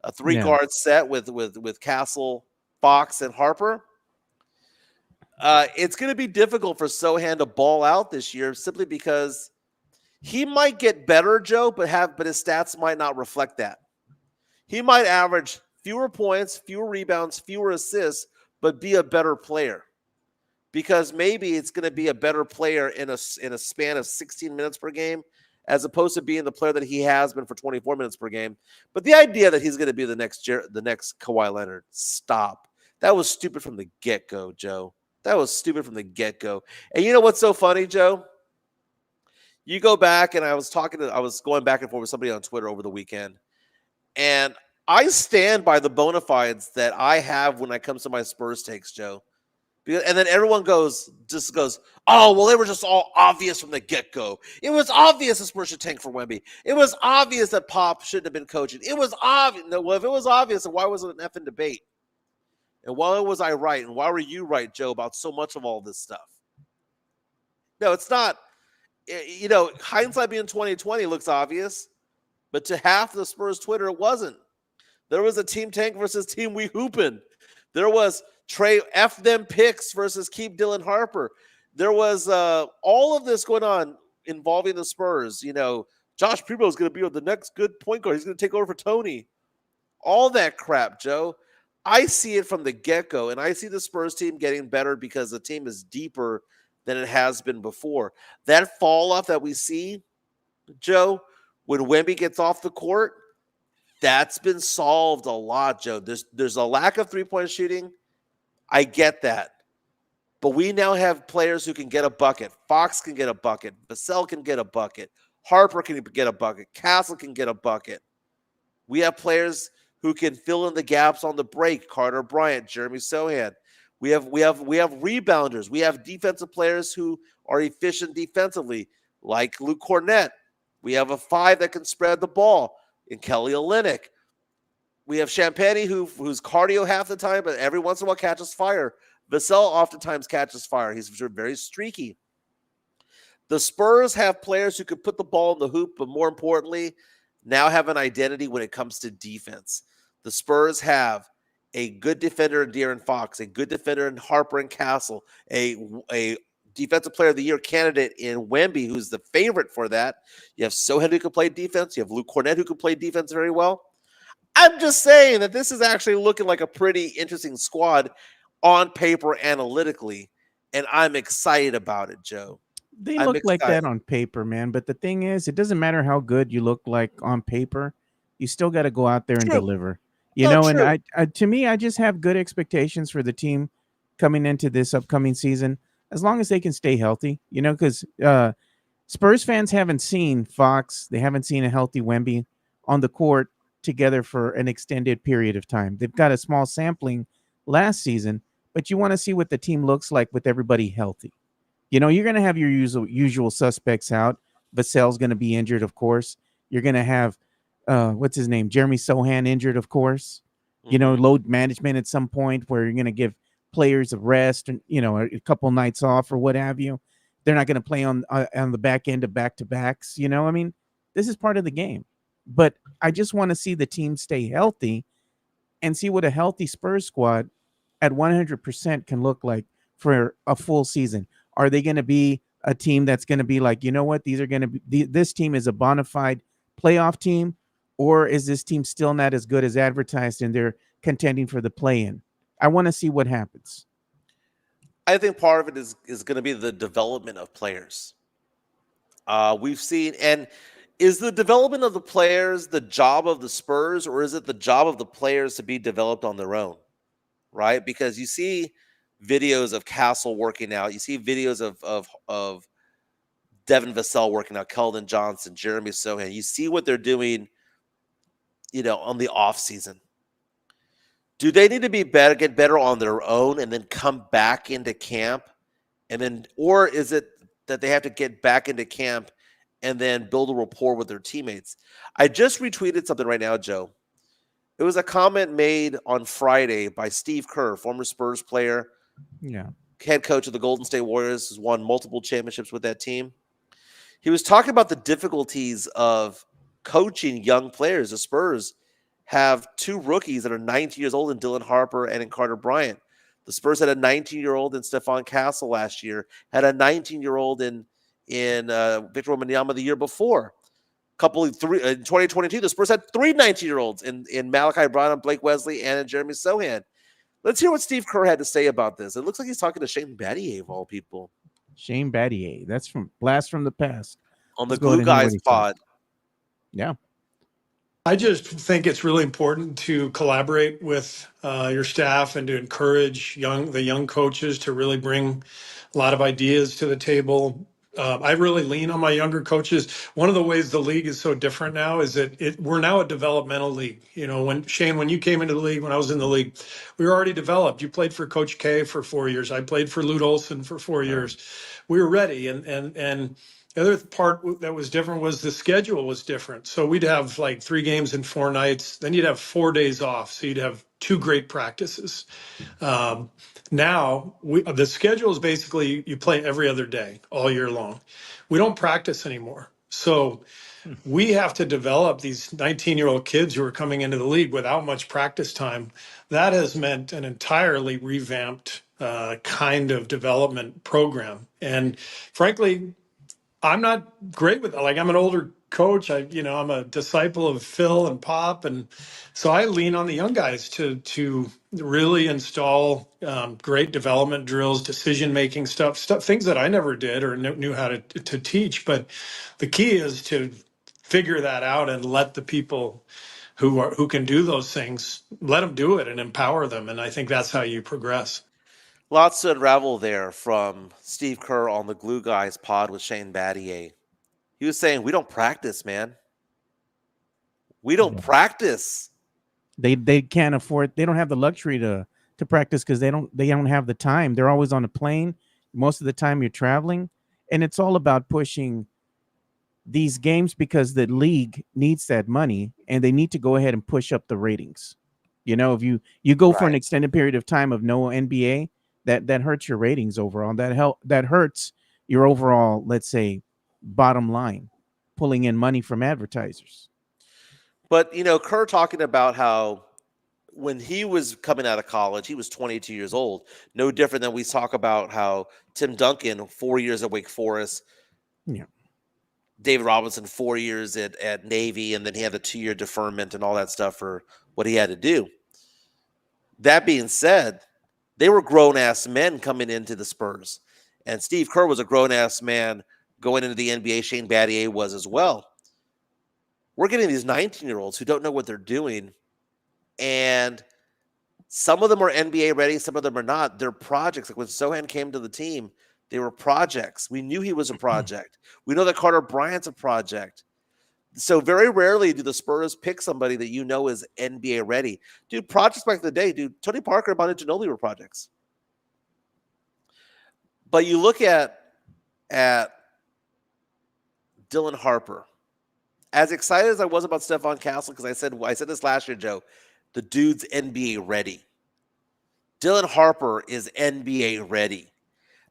a 3-guard set with Castle, Fox, and Harper. It's going to be difficult for Sohan to ball out this year simply because he might get better, Joe, but his stats might not reflect that. He might average fewer points, fewer rebounds, fewer assists, but be a better player. Because maybe it's going to be a better player in a span of 16 minutes per game, as opposed to being the player that he has been for 24 minutes per game. But the idea that he's going to be the next Kawhi Leonard, stop. That was stupid from the get-go, Joe. That was stupid from the get-go. And you know what's so funny, Joe? You go back, and I was going back and forth with somebody on Twitter over the weekend, and I stand by the bona fides that I have when it comes to my Spurs takes, Joe. And then everyone goes, oh, well, they were just all obvious from the get-go. It was obvious the Spurs should tank for Wemby. It was obvious that Pop shouldn't have been coaching. It was obvious. No, well, if it was obvious, then why was it an effing debate? And why was I right? And why were you right, Joe, about so much of all this stuff? No, it's not. You know, hindsight being 2020 looks obvious, but to half the Spurs Twitter, it wasn't. There was a team tank versus team we hooping. There was Trey F them picks versus keep Dylan Harper. There was all of this going on involving the Spurs. You know, Josh Primo is going to be the next good point guard. He's going to take over for Tony. All that crap, Joe. I see it from the get-go, and I see the Spurs team getting better because the team is deeper than it has been before. That fall-off that we see, Joe, when Wemby gets off the court, that's been solved a lot, Joe. There's a lack of three-point shooting. I get that. But we now have players who can get a bucket. Fox can get a bucket. Vassell can get a bucket. Harper can get a bucket. Castle can get a bucket. We have players who can fill in the gaps on the break. Carter Bryant, Jeremy Sohan. We have rebounders. We have defensive players who are efficient defensively, like Luke Cornett. We have a 5 that can spread the ball in Kelly Olynyk. We have Champagnie who's cardio half the time, but every once in a while catches fire. Vassell oftentimes catches fire. He's very streaky. The Spurs have players who can put the ball in the hoop, but more importantly, now have an identity when it comes to defense. The Spurs have a good defender in De'Aaron Fox, a good defender in Harper and Castle, a defensive player of the year candidate in Wemby, who's the favorite for that. You have Sohan who can play defense. You have Luke Cornett who can play defense very well. I'm just saying that this is actually looking like a pretty interesting squad on paper analytically, and I'm excited about it, Joe. They look like that on paper, man. But the thing is, it doesn't matter how good you look like on paper. You still got to go out there and deliver. You know, and to me, I just have good expectations for the team coming into this upcoming season, as long as they can stay healthy, you know, because Spurs fans haven't seen Fox. They haven't seen a healthy Wemby on the court together for an extended period of time. They've got a small sampling last season, but you want to see what the team looks like with everybody healthy. You know, you're going to have your usual suspects out. Vassell's going to be injured, of course. You're going to have, what's his name? Jeremy Sohan injured, of course. You know, load management at some point where you're going to give players a rest and, you know, a couple nights off or what have you. They're not going to play on the back end of back-to-backs. You know, I mean, this is part of the game. But I just want to see the team stay healthy and see what a healthy Spurs squad at 100% can look like for a full season? Are they going to be a team that's going to be like, you know what, these are going to be, this team is a bona fide playoff team, or is this team still not as good as advertised and they're contending for the play-in? I want to see what happens. I think part of it is going to be the development of players. We've seen, and is the development of the players the job of the Spurs, or is it the job of the players to be developed on their own? Right? Because you see videos of Castle working out, you see videos of Devin Vassell working out, Keldon Johnson, Jeremy Sohan. You see what they're doing, on the off season. Do they need to be better, get better on their own, and then come back into camp, or is it that they have to get back into camp and then build a rapport with their teammates? I just retweeted something right now, Joe. It was a comment made on Friday by Steve Kerr, former Spurs player, head coach of the Golden State Warriors, has won multiple championships with that team. He was talking about the difficulties of coaching young players. The Spurs have two rookies that are 19 years old in Dylan Harper and in Carter Bryant. The Spurs had a 19-year-old in Stephon Castle last year, had a 19-year-old in Victor Wembanyama the year before. In 2022, the Spurs had three 19-year-olds in Malachi Brown, Blake Wesley, and in Jeremy Sohan. Let's hear what Steve Kerr had to say about this. It looks like he's talking to Shane Battier, of all people. Shane Battier. That's from Blast from the Past. On the Glue Guys pod. Yeah. I just think it's really important to collaborate with your staff and to encourage the young coaches to really bring a lot of ideas to the table. I really lean on my younger coaches. One of the ways the league is so different now is that we're now a developmental league. When you came into the league, when I was in the league, we were already developed. You played for Coach K for 4 years. I played for Lute Olson for 4 years. We were ready, and the other part that was different was the schedule was different. So we'd have like 3 games in 4 nights. Then you'd have 4 days off. So you'd have 2 great practices. Now the schedule is basically you play every other day all year long. We don't practice anymore. So we have to develop these 19-year-old kids who are coming into the league without much practice time. That has meant an entirely revamped kind of development program. And frankly, I'm not great with that. Like, I'm an older coach. I'm a disciple of Phil and Pop, and so I lean on the young guys to really install great development drills, decision making stuff, things that I never did or knew how to teach. But the key is to figure that out and let the people who can do those things, let them do it and empower them. And I think that's how you progress. Lots to unravel there from Steve Kerr on the Glue Guys pod with Shane Battier. He was saying, we don't practice, man. We don't practice. They can't afford, they don't have the luxury to practice because they don't have the time. They're always on a plane. Most of the time you're traveling. And it's all about pushing these games because the league needs that money and they need to go ahead and push up the ratings. If you go for an extended period of time of no NBA, that hurts your ratings overall. That hurts your overall, let's say, bottom line, pulling in money from advertisers. But, Kerr talking about how when he was coming out of college, he was 22 years old. No different than we talk about how Tim Duncan, 4 years at Wake Forest. Yeah. David Robinson, 4 years at Navy, and then he had the 2-year deferment and all that stuff for what he had to do. That being said, they were grown-ass men coming into the Spurs. And Steve Kerr was a grown-ass man going into the NBA. Shane Battier was as well. We're getting these 19-year-olds who don't know what they're doing. And some of them are NBA ready. Some of them are not. They're projects. Like when Sohan came to the team, they were projects. We knew he was a project. We know that Carter Bryant's a project. So very rarely do the Spurs pick somebody that is NBA ready. Dude, projects back in the day, Tony Parker and Manu Ginobili were projects. But you look at Dylan Harper. As excited as I was about Stephon Castle, because I said this last year, Joe, the dude's NBA ready. Dylan Harper is NBA ready.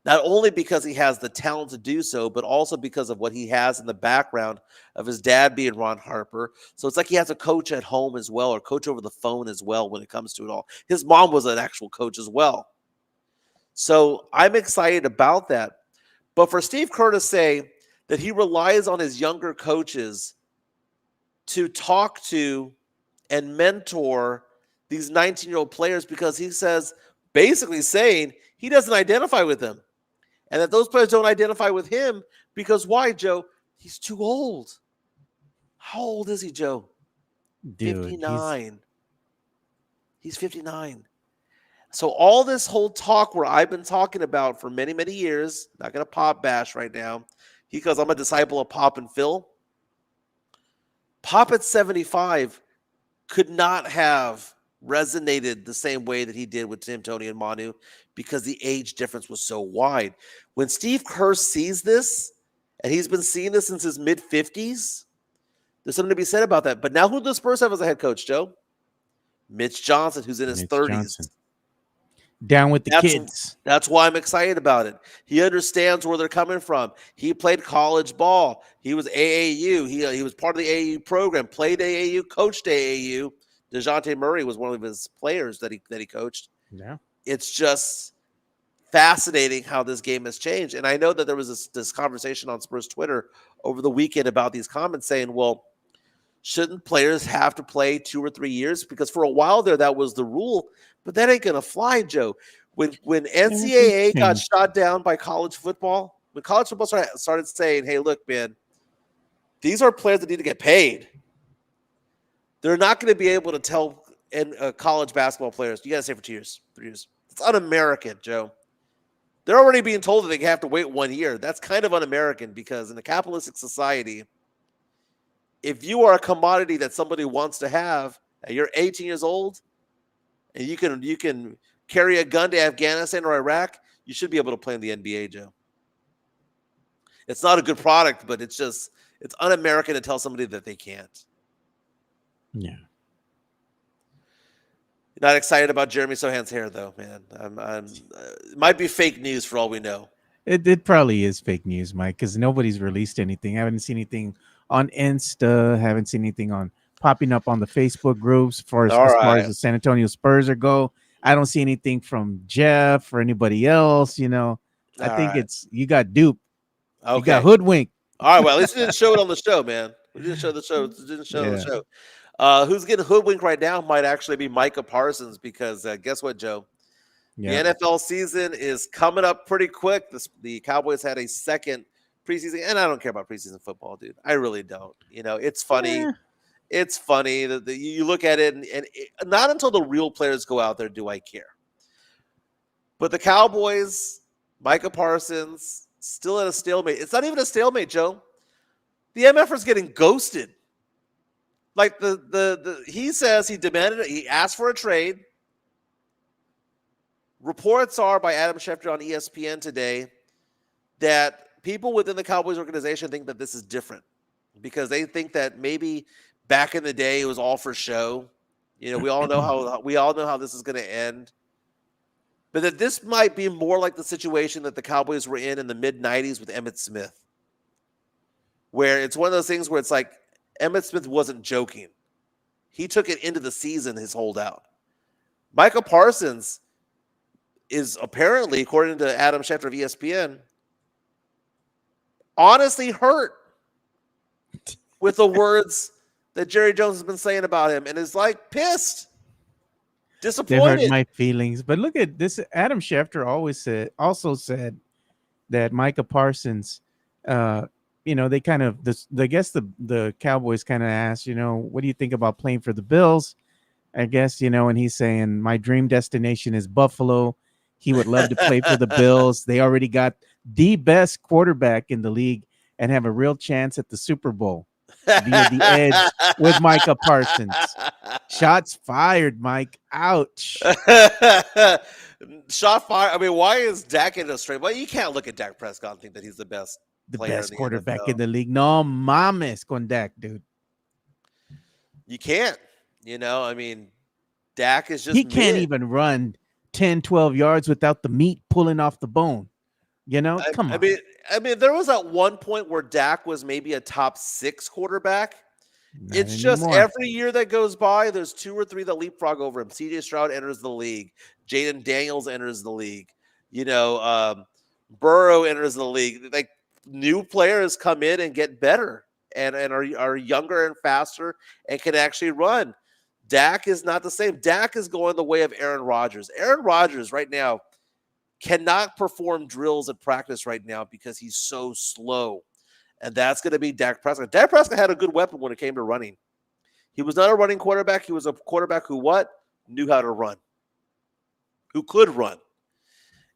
Not only because he has the talent to do so, but also because of what he has in the background of his dad being Ron Harper. So it's like he has a coach at home as well, or coach over the phone as well when it comes to it all. His mom was an actual coach as well. So I'm excited about that. But for Steve Kerr to say that he relies on his younger coaches to talk to and mentor these 19-year-old players, because he says, basically saying he doesn't identify with them, and that those players don't identify with him because why, Joe? He's too old. How old is he, Joe? Dude, 59. He's 59. So all this whole talk where I've been talking about for many, many years, not going to pop bash right now, because I'm a disciple of Pop and Phil. Pop at 75 could not have resonated the same way that he did with Tim, Tony, and Manu, because the age difference was so wide. When Steve Kerr sees this, and he's been seeing this since his mid-50s, there's something to be said about that. But now who do the Spurs have as a head coach, Joe? Mitch Johnson, who's in his 30s. Johnson. Down with the kids. That's why I'm excited about it. He understands where they're coming from. He played college ball. He was AAU. He was part of the AAU program, played AAU, coached AAU. DeJounte Murray was one of his players that he coached. Yeah. It's just fascinating how this game has changed. And I know that there was this conversation on Spurs Twitter over the weekend about these comments saying, well, shouldn't players have to play 2 or 3 years? Because for a while there, that was the rule. But that ain't going to fly, Joe. When NCAA got shot down by college football, when college football started saying, hey, look, man, these are players that need to get paid. They're not going to be able to tell college basketball players, you got to stay for 2 years, 3 years. It's un-American, Joe. They're already being told that they have to wait 1 year. That's kind of un-American, because in a capitalistic society, if you are a commodity that somebody wants to have, and you're 18 years old, and you can carry a gun to Afghanistan or Iraq, you should be able to play in the NBA, Joe. It's not a good product, but it's un-American to tell somebody that they can't. Yeah. Not excited about Jeremy Sohan's hair, though, man. It might be fake news for all we know. It probably is fake news, Mike, because nobody's released anything. I haven't seen anything on Insta. Haven't seen anything on popping up on the Facebook groups as far as the San Antonio Spurs go. I don't see anything from Jeff or anybody else. I think you got duped. Okay. You got hoodwinked. All right, well, at least we didn't show it on the show, man. We didn't show the show. The show. Who's getting hoodwinked right now might actually be Micah Parsons, because guess what, Joe? Yeah. The NFL season is coming up pretty quick. The Cowboys had a second preseason, and I don't care about preseason football, dude. I really don't. It's funny. Yeah. It's funny that you look at it, and not until the real players go out there do I care. But the Cowboys, Micah Parsons, still at a stalemate. It's not even a stalemate, Joe. The MFer's getting ghosted. Like he says he asked for a trade. Reports are by Adam Schefter on ESPN today that people within the Cowboys organization think that this is different, because they think that maybe back in the day it was all for show. We all know how this is going to end. But that this might be more like the situation that the Cowboys were in the mid-90s with Emmitt Smith, where it's one of those things where it's like Emmitt Smith wasn't joking. He took it into the season, his holdout. Micah Parsons is apparently, according to Adam Schefter of ESPN, honestly hurt with the words that Jerry Jones has been saying about him, and is like pissed, disappointed. They hurt my feelings. But look at this. Adam Schefter also said that Micah Parsons, they kind of, I guess the Cowboys kind of asked, what do you think about playing for the Bills? I guess, and he's saying, my dream destination is Buffalo. He would love to play for the Bills. They already got the best quarterback in the league and have a real chance at the Super Bowl via the edge with Micah Parsons. Shots fired, Mike. Ouch. Shot fired. I mean, why is Dak in a straight? Well, you can't look at Dak Prescott and think that he's the best quarterback in the league. No mames con Dak, dude. You can't. I mean, Dak is just he can't even run 10, 12 yards without the meat pulling off the bone. Come on. I mean, there was at one point where Dak was maybe a top 6 quarterback. Not it's anymore. just every year that goes by, there's 2 or 3 that leapfrog over him. CJ Stroud enters the league. Jaden Daniels enters the league. Burrow enters the league. Like new players come in and get better and are younger and faster and can actually run. Dak is not the same. Dak is going the way of Aaron Rodgers. Aaron Rodgers right now cannot perform drills at practice right now because he's so slow. And that's going to be Dak Prescott. Dak Prescott had a good weapon when it came to running. He was not a running quarterback. He was a quarterback who knew how to run, who could run.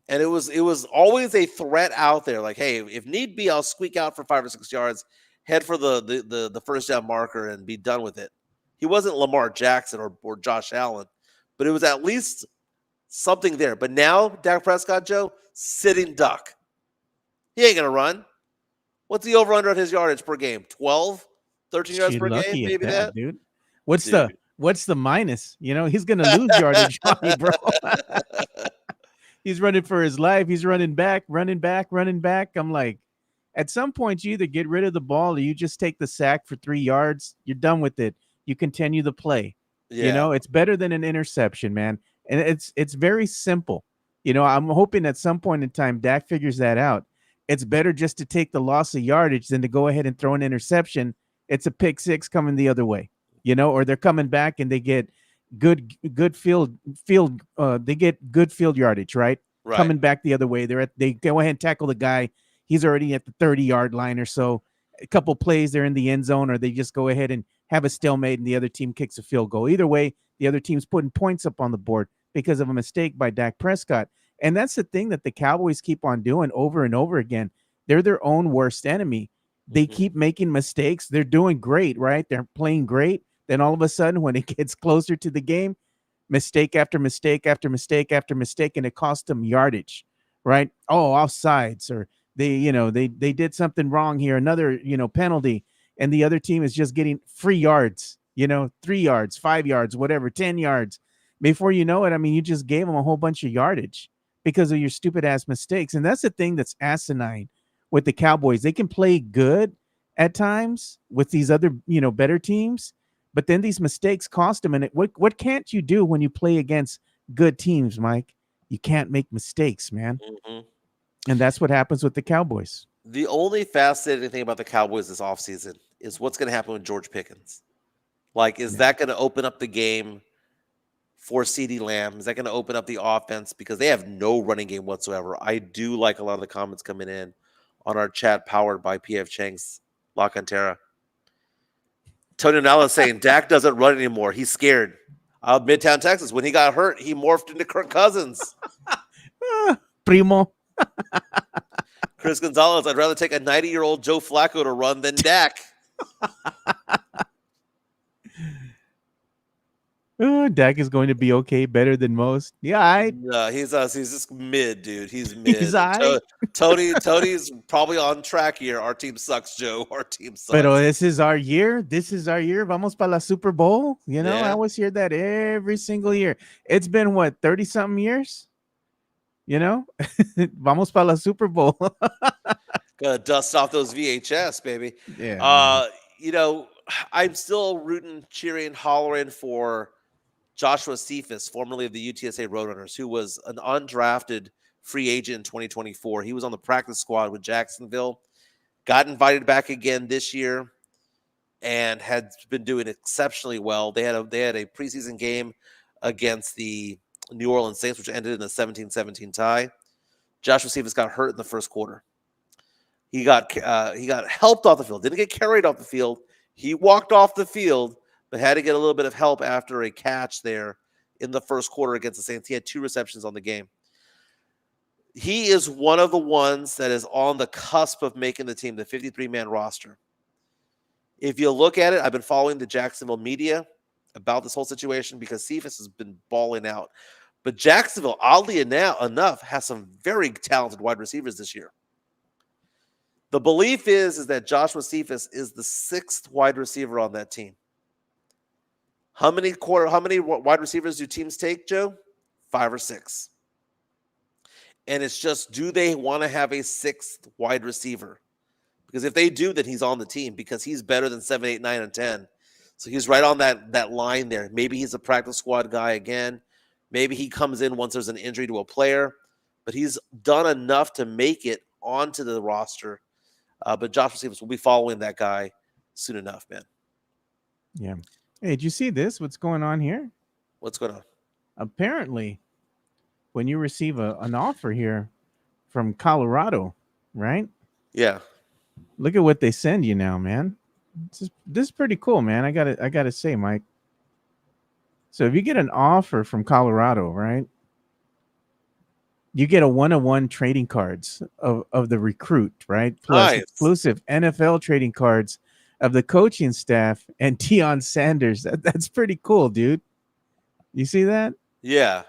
And it was always a threat out there. Like, hey, if need be, I'll squeak out for 5 or 6 yards, head for the first down marker, and be done with it. He wasn't Lamar Jackson or Josh Allen, but it was at least something there. But now, Dak Prescott, Joe, sitting duck. He ain't gonna run. What's the over under on his yardage per game? 12, 13 yards per game, maybe that, dude. What's the minus? He's gonna lose yardage on you, bro. He's running for his life. He's running back. I'm like, at some point, you either get rid of the ball or you just take the sack for 3 yards. You're done with it. You continue the play. Yeah. It's better than an interception, man. And it's very simple. I'm hoping at some point in time, Dak figures that out. It's better just to take the loss of yardage than to go ahead and throw an interception. It's a pick six coming the other way, or they're coming back and they get good field they get good field yardage, right? Coming back the other way. They go ahead and tackle the guy. He's already at the 30-yard line or so. A couple plays, they're in the end zone, or they just go ahead and have a stalemate and the other team kicks a field goal. Either way, the other team's putting points up on the board because of a mistake by Dak Prescott. And that's the thing that the Cowboys keep on doing over and over again. They're their own worst enemy. They keep making mistakes. They're doing great, right? They're playing great. Then all of a sudden, when it gets closer to the game, mistake after mistake after mistake after mistake, and it cost them yardage, right? Oh, offsides, or they did something wrong here, another penalty, and the other team is just getting free yards, 3 yards, 5 yards, whatever, 10 yards. Before you know it, I mean, you just gave them a whole bunch of yardage because of your stupid ass mistakes. And that's the thing that's asinine with the Cowboys. They can play good at times with these other better teams, but then these mistakes cost them. And what can't you do when you play against good teams, Mike? You can't make mistakes, man. And that's what happens with the Cowboys. The only fascinating thing about the Cowboys this offseason is what's going to happen with George Pickens. Like, is that going to open up the game for CeeDee Lamb? Is that going to open up the offense? Because they have no running game whatsoever. I do like a lot of the comments coming in on our chat powered by PF Chang's La Cantera. Tony Nalla saying Dak doesn't run anymore. He's scared. Midtown Texas, when he got hurt, he morphed into Kirk Cousins. Primo. Chris Gonzalez, I'd rather take a 90-year-old Joe Flacco to run than Dak. Dak is going to be okay, better than most. Yeah, No, he's just mid, dude. He's mid. He's Tony's probably on track here. Our team sucks, Joe. Our team sucks. Pero this is our year. Vamos para la Super Bowl. Yeah. I always hear that every single year. It's been what, 30-something years? Vamos para la Super Bowl. Gotta dust off those VHS, baby. Yeah. I'm still rooting, cheering, hollering for Joshua Cephas, formerly of the UTSA Roadrunners, who was an undrafted free agent in 2024. He was on the practice squad with Jacksonville, got invited back again this year, and had been doing exceptionally well. They had a preseason game against the New Orleans Saints, which ended in a 17-17 tie. Joshua Cephas got hurt in the first quarter. He got helped off the field. Didn't get carried off the field. He walked off the field, but had to get a little bit of help after a catch there in the first quarter against the Saints. He had 2 receptions on the game. He is one of the ones that is on the cusp of making the team, the 53-man roster. If you look at it, I've been following the Jacksonville media about this whole situation because Cephas has been balling out. But Jacksonville, oddly enough, has some very talented wide receivers this year. The belief is that Joshua Cephas is the 6th wide receiver on that team. How many wide receivers do teams take, Joe? 5 or 6. And it's just, do they want to have a 6th wide receiver? Because if they do, then he's on the team because he's better than 7, 8, 9, and 10. So he's right on that line there. Maybe he's a practice squad guy again. Maybe he comes in once there's an injury to a player. but he's done enough to make it onto the roster. But Josh Stevens will be following that guy soon enough, man. Yeah. Hey, did you see this? What's going on here? What's going on? Apparently, when you receive an offer here from Colorado, right? Yeah. Look at what they send you now, man. This is pretty cool, man. I gotta say, Mike. So if you get an offer from Colorado, right? You get a 1-on-1 trading cards of the recruit, right? Plus Nice. exclusive NFL trading cards of the coaching staff and Deion Sanders. That's pretty cool, dude. You see that? Yeah.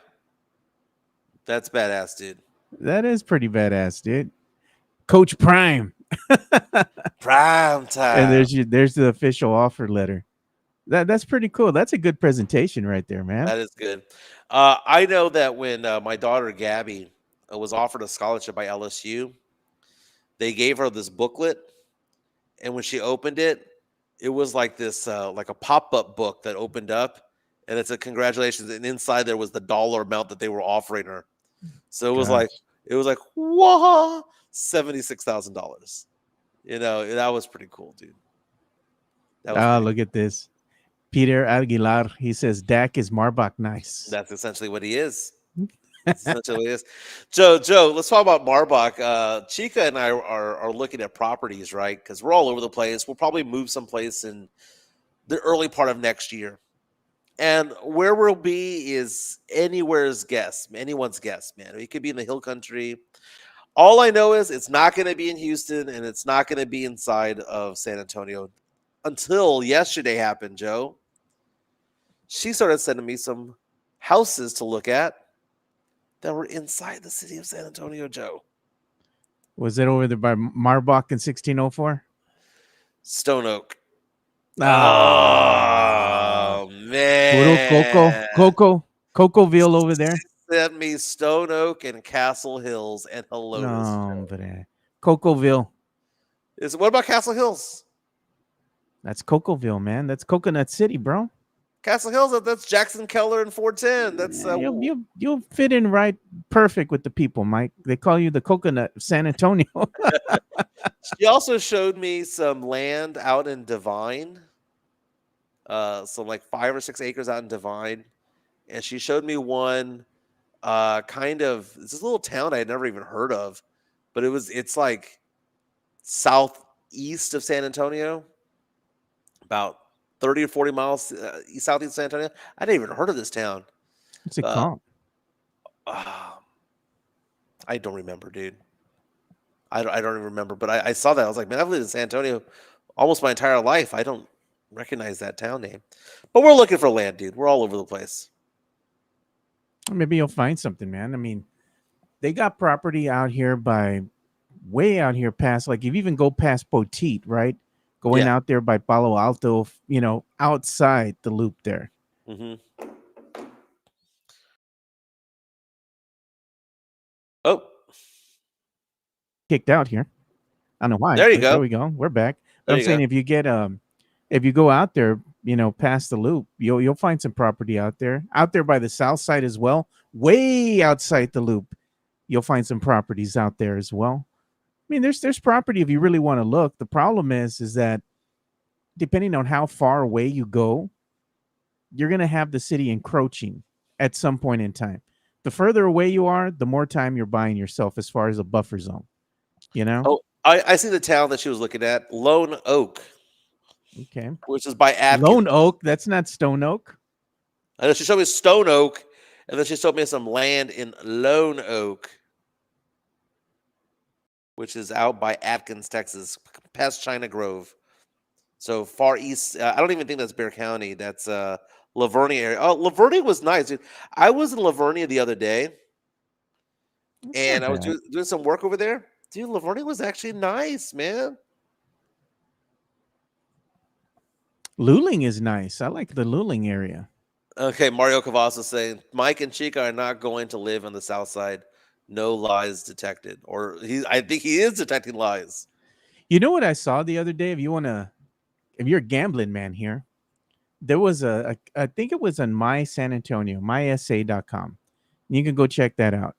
That's badass, dude. That is pretty badass, dude. Coach Prime. Prime time. And there's the official offer letter. That's pretty cool. That's a good presentation right there, man. That is good. I know that when my daughter Gabby was offered a scholarship by LSU, they gave her this booklet, and when she opened it, it was like this, like a pop-up book that opened up, and it said congratulations, and inside there was the dollar amount that they were offering her. So it was like whoa, $76,000. You know, that was pretty cool, dude. Look at this. Peter Aguilar, he says Dak is Marbach nice. That's essentially what he is. That's essentially what he is. Joe, let's talk about Marbach. Chica and I are looking at properties, right? Because we're all over the place. We'll probably move someplace in the early part of next year. And where we'll be is anyone's guess, man. It could be in the hill country. All I know is it's not going to be in Houston, and it's not going to be inside of San Antonio until yesterday happened, Joe. She started sending me some houses to look at that were inside the city of San Antonio, Joe. Was it over there by Marbach in 1604? Stone Oak. Oh, man. Cocoville over there. Sent me Stone Oak and Castle Hills and Helotes. No, but Cocoville. What about Castle Hills? That's Cocoville, man. That's Coconut City, bro. Castle Hills, that's Jackson Keller and 410. That's you'll fit in right perfect with the people, Mike. They call you the Coconut of San Antonio. She also showed me some land out in Divine, some like 5 or 6 acres out in Divine, and she showed me one, kind of it's this little town I had never even heard of, but it's like southeast of San Antonio, about 30 or 40 miles southeast of San Antonio. I didn't even heard of this town. What's it called? I don't remember, dude. I don't even remember, but I saw that. I was like, man, I've lived in San Antonio almost my entire life. I don't recognize that town name. But we're looking for land, dude. We're all over the place. Maybe you'll find something, man. I mean, they got property out here way out here past, like if you even go past Poteet, right? Going out there by Palo Alto, outside the loop there. Mm-hmm. Oh. Kicked out here. I don't know why. There you go. There we go. We're back. I'm saying if you get if you go out there, past the loop, you'll find some property out there by the south side as well. Way outside the loop, you'll find some properties out there as well. I mean, there's property if you really want to look. The problem is that depending on how far away you go, you're going to have the city encroaching at some point in time. The further away you are, the more time you're buying yourself as far as a buffer zone. Oh, I see the town that she was looking at, Lone Oak. Okay. Which is by Atkins. Lone Oak. That's not Stone Oak. I know she showed me Stone Oak, and then she showed me some land in Lone Oak, which is out by Atkins, Texas, past China Grove. So far east. I don't even think that's Bexar County. That's Lavernia area. Oh, Lavernia was nice, dude. I was in Lavernia the other day, and I was doing some work over there. Dude, Lavernia was actually nice, man. Luling is nice. I like the Luling area. Okay, Mario Cavazos saying Mike and Chica are not going to live on the south side. No lies detected. Or I think he is detecting lies. You know what I saw the other day? If you're a gambling man here, there was I think it was on My San Antonio, mysa.com. You can go check that out.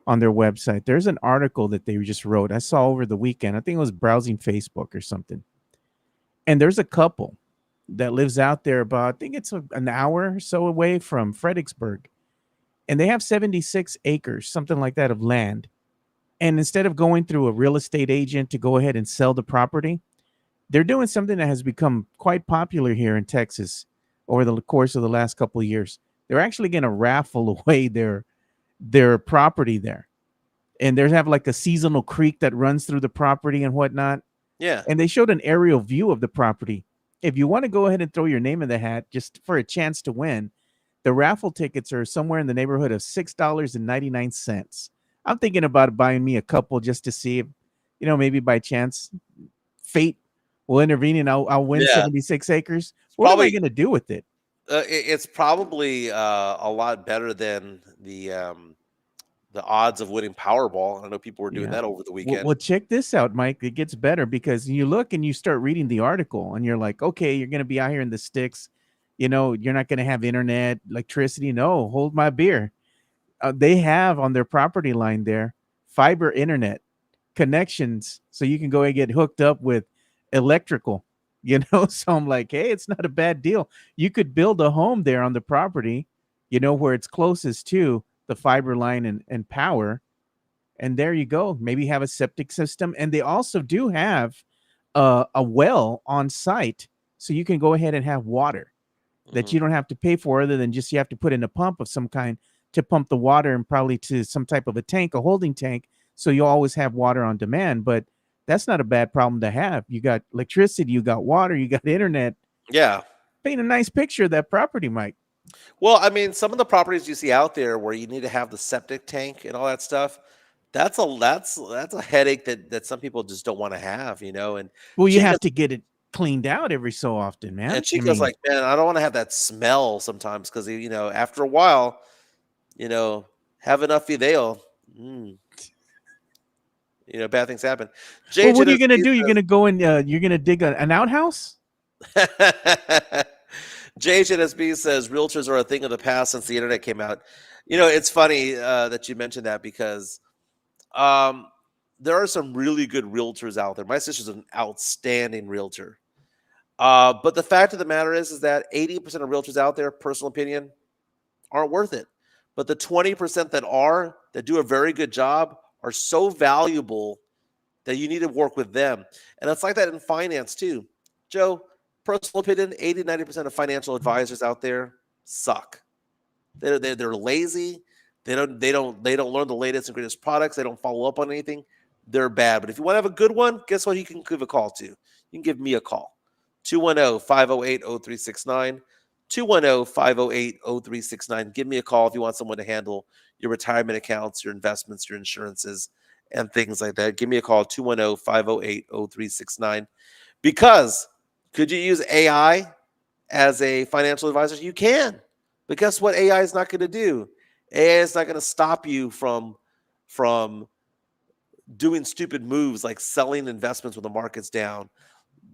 on their website. There's an article that they just wrote. I saw over the weekend. I think it was browsing Facebook or something. And there's a couple that lives out there about, I think it's an hour or so away from Fredericksburg. And they have 76 acres, something like that, of land. And instead of going through a real estate agent to go ahead and sell the property, they're doing something that has become quite popular here in Texas over the course of the last couple of years. They're actually going to raffle away their property there. And they have like a seasonal creek that runs through the property and whatnot. Yeah. And they showed an aerial view of the property. If you want to go ahead and throw your name in the hat just for a chance to win, the raffle tickets are somewhere in the neighborhood of $6.99. I'm thinking about buying me a couple just to see if, maybe by chance fate will intervene and I'll win 76 acres. What am I going to do with it? It's probably a lot better than the odds of winning Powerball. I know people were doing that over the weekend. Well, check this out, Mike. It gets better because you look and you start reading the article and you're like, okay, you're going to be out here in the sticks. You're not going to have internet, electricity. No, hold my beer. They have on their property line there fiber internet connections, so you can go and get hooked up with electrical. So I'm like, hey, it's not a bad deal. You could build a home there on the property, where it's closest to the fiber line and power. And there you go. Maybe have a septic system. And they also do have a well on site, so you can go ahead and have water that you don't have to pay for, other than just you have to put in a pump of some kind to pump the water, and probably to some type of a tank, a holding tank, so you always have water on demand. But that's not a bad problem to have. You got electricity, you got water, you got internet. Yeah. Paint a nice picture of that property, Mike. Well, I mean, some of the properties you see out there where you need to have the septic tank and all that stuff, that's a headache that some people just don't want to have, And well, you have to get it cleaned out every so often, man. And Chico's like, man, I don't want to have that smell sometimes, because after a while, have enough fidel. Bad things happen. Well, what are you gonna do? You're gonna go and you're gonna dig an outhouse? JHNSB says realtors are a thing of the past since the internet came out. It's funny that you mentioned that, because there are some really good realtors out there. My sister's an outstanding realtor. But the fact of the matter is that 80% of realtors out there, personal opinion, aren't worth it. But the 20% that do a very good job, are so valuable that you need to work with them. And it's like that in finance too. Joe, personal opinion, 80-90% of financial advisors out there suck. They're lazy. They don't learn the latest and greatest products. They don't follow up on anything. They're bad. But if you want to have a good one, guess what you can give a call to? You can give me a call. 210-508-0369. 210-508-0369. Give me a call if you want someone to handle your retirement accounts, your investments, your insurances, and things like that. Give me a call, 210-508-0369. Because could you use AI as a financial advisor? You can. But guess what AI is not going to do? AI is not going to stop you from doing stupid moves like selling investments when the market's down.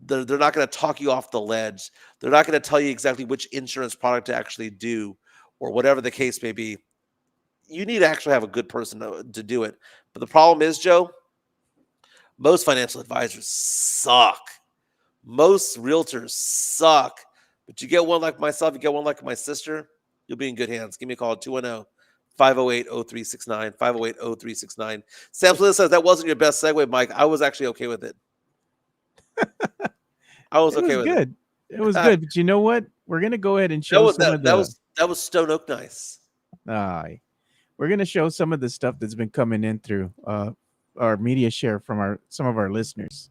They're not going to talk you off the ledge. They're not going to tell you exactly which insurance product to actually do, or whatever the case may be. You need to actually have a good person to do it. But the problem is, Joe, most financial advisors suck. Most realtors suck. But you get one like myself, you get one like my sister, you'll be in good hands. Give me a call at 210-508-0369, 508-0369. Sam Smith says that wasn't your best segue, Mike. I was actually okay with it. I was okay with it. It was good. But you know what? We're going to go ahead and show that was Stone Oak nice. Aye. We're going to show some of the stuff that's been coming in through our media share from some of our listeners.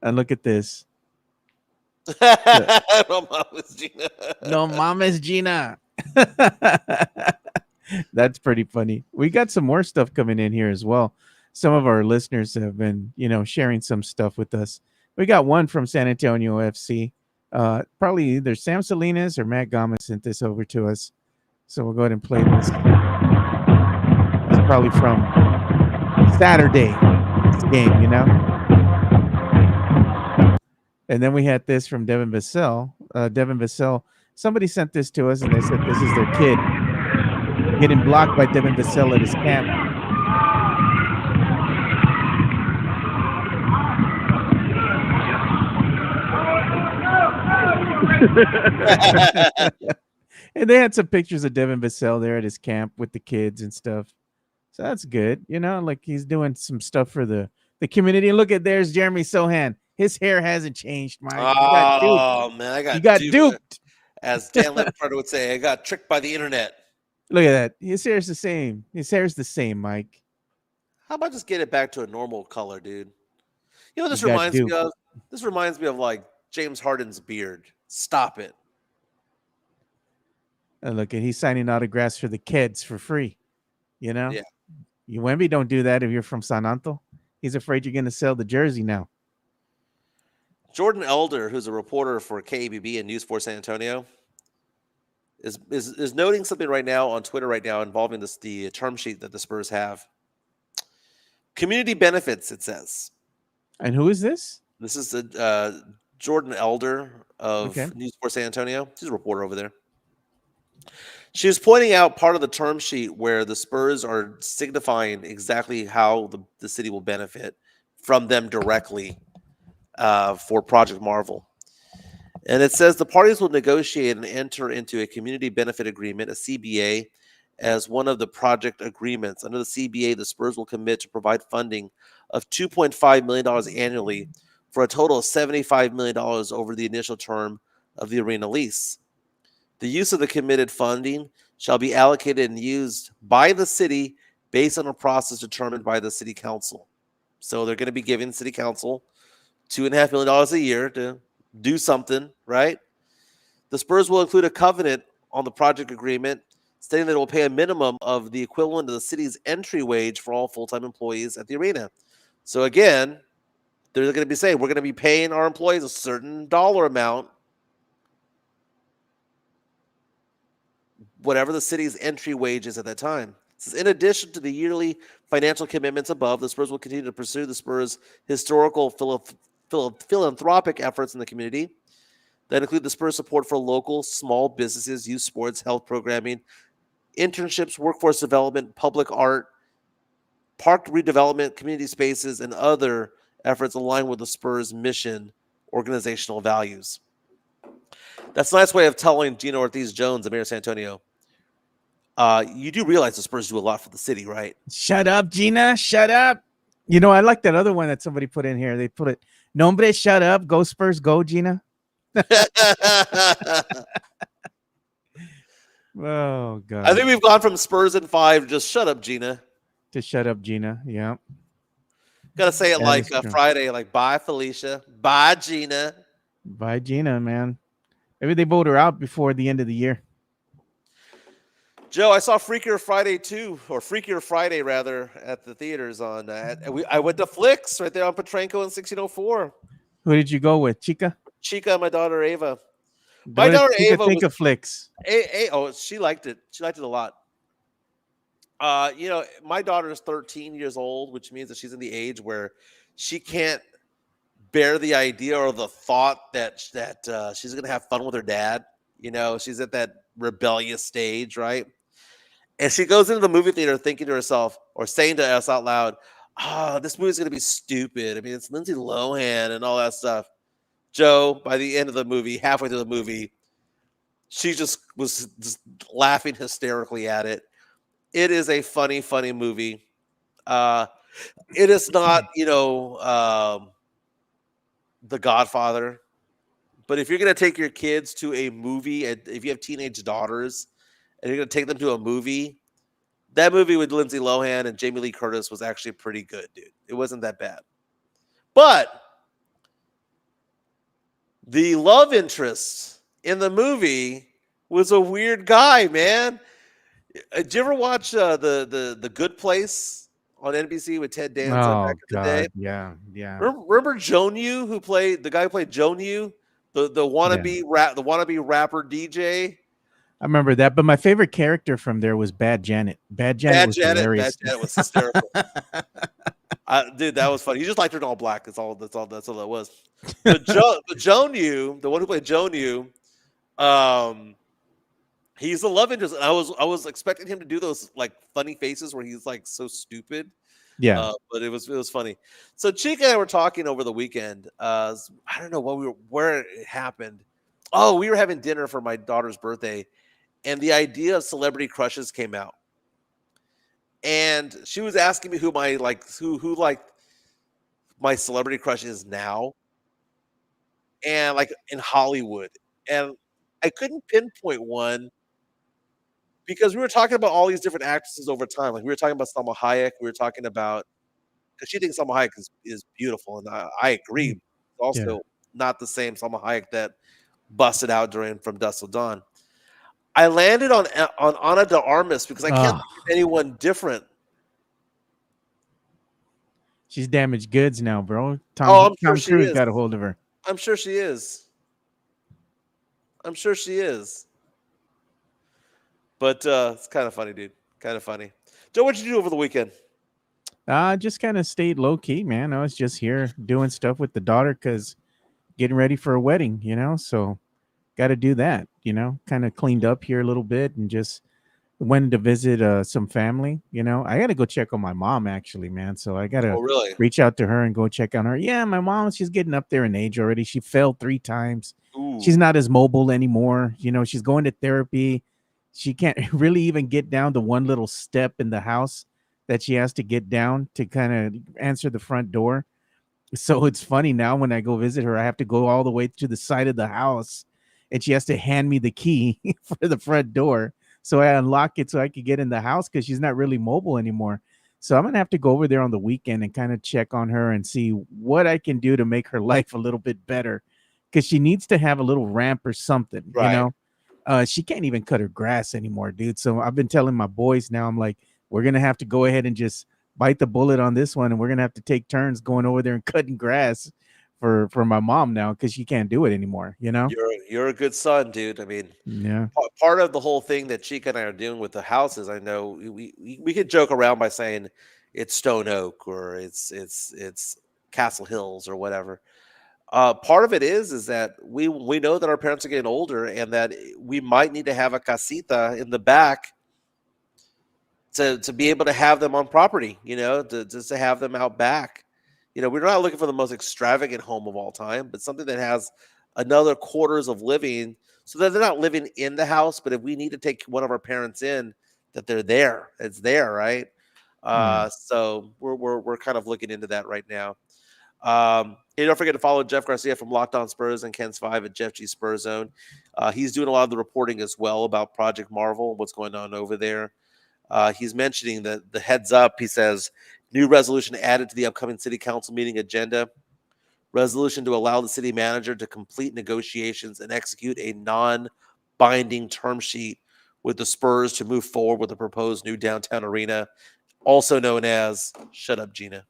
And look at this. No mames, Gina. No mames, Gina. That's pretty funny. We got some more stuff coming in here as well. Some of our listeners have been, sharing some stuff with us. We got one from San Antonio FC. Probably either Sam Salinas or Matt Gomez sent this over to us. So we'll go ahead and play this. It's probably from Saturday's game, And then we had this from Devin Vassell. Devin Vassell, somebody sent this to us, and they said this is their kid getting blocked by Devin Vassell at his camp. And they had some pictures of Devin Vassell there at his camp with the kids and stuff. So that's good. Like he's doing some stuff for the community. And look at there's Jeremy Sohan. His hair hasn't changed, Mike. You got duped. Oh man, I You got got duped. duped. As Dan Leonard would say, I got tricked by the internet. Look at that. His hair's the same. His hair's the same, Mike. How about just get it back to a normal color, dude? You know what this You got reminds me duped. of? This reminds me of like James Harden's beard. Stop it. And look, he's signing autographs for the kids for free. Yeah. You Wemby don't do that if you're from San Anto. He's afraid you're going to sell the jersey now. Jordan Elder, who's a reporter for KABB and News 4 San Antonio, is noting something right now on Twitter right now involving the term sheet that the Spurs have. Community benefits, it says. And who is this? This is Jordan Elder of News 4 San Antonio. She's a reporter over there. She was pointing out part of the term sheet where the Spurs are signifying exactly how the city will benefit from them directly for Project Marvel. And it says the parties will negotiate and enter into a community benefit agreement, a CBA, as one of the project agreements. Under the CBA, the Spurs will commit to provide funding of $2.5 million annually for a total of $75 million over the initial term of the arena lease. The use of the committed funding shall be allocated and used by the city based on a process determined by the city council. So they're going to be giving city council $2.5 million a year to do something, right? The Spurs will include a covenant on the project agreement stating that it will pay a minimum of the equivalent of the city's entry wage for all full-time employees at the arena. So again, they're going to be saying we're going to be paying our employees a certain dollar amount, whatever the city's entry wage is at that time. In addition to the yearly financial commitments above, the Spurs will continue to pursue the Spurs' historical philanthropic efforts in the community that include the Spurs' support for local small businesses, youth sports, health programming, internships, workforce development, public art, park redevelopment, community spaces, and other efforts aligned with the Spurs' mission, organizational values. That's a nice way of telling Gino Ortiz-Jones, the mayor of San Antonio, you do realize the Spurs do a lot for the city, right? Shut up, Gina. Shut up. I like that other one that somebody put in here. They put it, Nombre, shut up. Go Spurs, go, Gina. Oh, God. I think we've gone from Spurs in 5 just shut up, Gina. To shut up, Gina. Yeah. Got to say it That like is true. Friday, like bye, Felicia. Bye, Gina. Bye, Gina, man. Maybe they vote her out before the end of the year. Joe, I saw Freakier Friday 2, or Freakier Friday, rather, at the theaters on I went to Flicks right there on Petrenko in 1604. Who did you go with? Chica? Chica and my daughter Ava. What My did daughter Chica Ava think was, of Flicks? she liked it. She liked it a lot. My daughter is 13 years old, which means that she's in the age where she can't bear the idea or the thought that she's going to have fun with her dad. She's at that rebellious stage, right? And she goes into the movie theater thinking to herself or saying to us out loud, this movie's going to be stupid. I mean, it's Lindsay Lohan and all that stuff. Joe, by the end of the movie, halfway through the movie, she just was just laughing hysterically at it. It is a funny, funny movie. It is not, The Godfather. But if you're going to take your kids to a movie, and if you have teenage daughters, and you're going to take them to a movie, that movie with Lindsay Lohan and Jamie Lee Curtis was actually pretty good, dude. It wasn't that bad. But the love interest in the movie was a weird guy, man. Did you ever watch the Good Place on NBC with Ted Danson back in the day? Yeah. Remember Jonu, who played the guy who played Jonu, the wannabe rapper DJ? I remember that, but my favorite character from there was Bad Janet. Bad Janet was hilarious. Bad Janet was hysterical. Dude, that was funny. He just liked her in all black. That's all that was. But Jonu, the one who played Jonu, he's the love interest. And I was expecting him to do those like funny faces where he's like so stupid. Yeah. But it was funny. So Chica and I were talking over the weekend. I don't know where it happened. Oh, we were having dinner for my daughter's birthday, and the idea of celebrity crushes came out. And she was asking me who like my celebrity crush is now, and like in Hollywood. And I couldn't pinpoint one because we were talking about all these different actresses over time. Like we were talking about Salma Hayek, we were talking about because she thinks Salma Hayek is beautiful, and I agree. Mm. It's Yeah. also not the same Salma Hayek that busted out during From Dusk Till Dawn. I landed on Ana de Armas because I can't Oh, think of anyone different. she's damaged goods now, bro. Oh, I'm sure Tom she Cruise is. got a hold of her. I'm sure she is. I'm sure she is. But it's kind of funny, dude. Kind of funny. Joe, what'd you do over the weekend? Just kind of stayed low key, man. I was just here doing stuff with the daughter because getting ready for a wedding, so got to do that, kind of cleaned up here a little bit and just went to visit some family. I got to go check on my mom actually, man. So I got to Oh, really? reach out to her and go check on her. Yeah, my mom, she's getting up there in age already. She fell 3 times. She's Ooh, not as mobile anymore. She's going to therapy. She can't really even get down the one little step in the house that she has to get down to kind of answer the front door. So it's funny now when I go visit her, I have to go all the way to the side of the house and she has to hand me the key for the front door. So I unlock it so I could get in the house because she's not really mobile anymore. So I'm going to have to go over there on the weekend and kind of check on her and see what I can do to make her life a little bit better because she needs to have a little ramp or something, right. She can't even cut her grass anymore, dude. So I've been telling my boys now, I'm like, we're going to have to go ahead and just bite the bullet on this one, and we're gonna have to take turns going over there and cutting grass for my mom now because she can't do it anymore. You're a good son, dude. I mean, Yeah. part of the whole thing that Chica and I are doing with the houses, I know we could joke around by saying it's Stone Oak or it's Castle Hills or whatever. Part of it is that we know that our parents are getting older and that we might need to have a casita in the back to be able to have them on property, just to have them out back. We're not looking for the most extravagant home of all time, but something that has another quarters of living so that they're not living in the house, but if we need to take one of our parents in, that they're there. It's there, right? Yeah. So we're kind of looking into that right now. Hey, don't forget to follow Jeff Garcia from Locked On Spurs and Ken's Five at Jeff G Spurs Zone. He's doing a lot of the reporting as well about Project Marvel, what's going on over there. He's mentioning the heads up. He says, new resolution added to the upcoming city council meeting agenda. Resolution to allow the city manager to complete negotiations and execute a non-binding term sheet with the Spurs to move forward with the proposed new downtown arena, also known as Shut Up, Gina.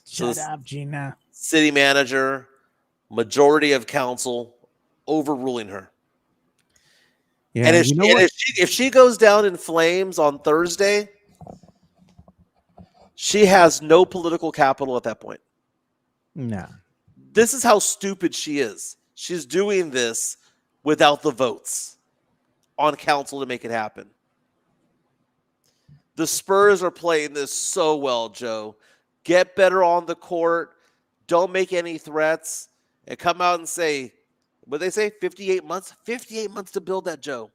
Shut up, Gina. City manager, majority of council overruling her. Yeah. And You know what? if she goes down in flames on Thursday, she has no political capital at that point. Nah. This is how stupid she is. She's doing this without the votes on council to make it happen. The Spurs are playing this so well, Joe. Get better on the court. Don't make any threats and come out and say, what they say, 58 months? 58 months to build that, Joe.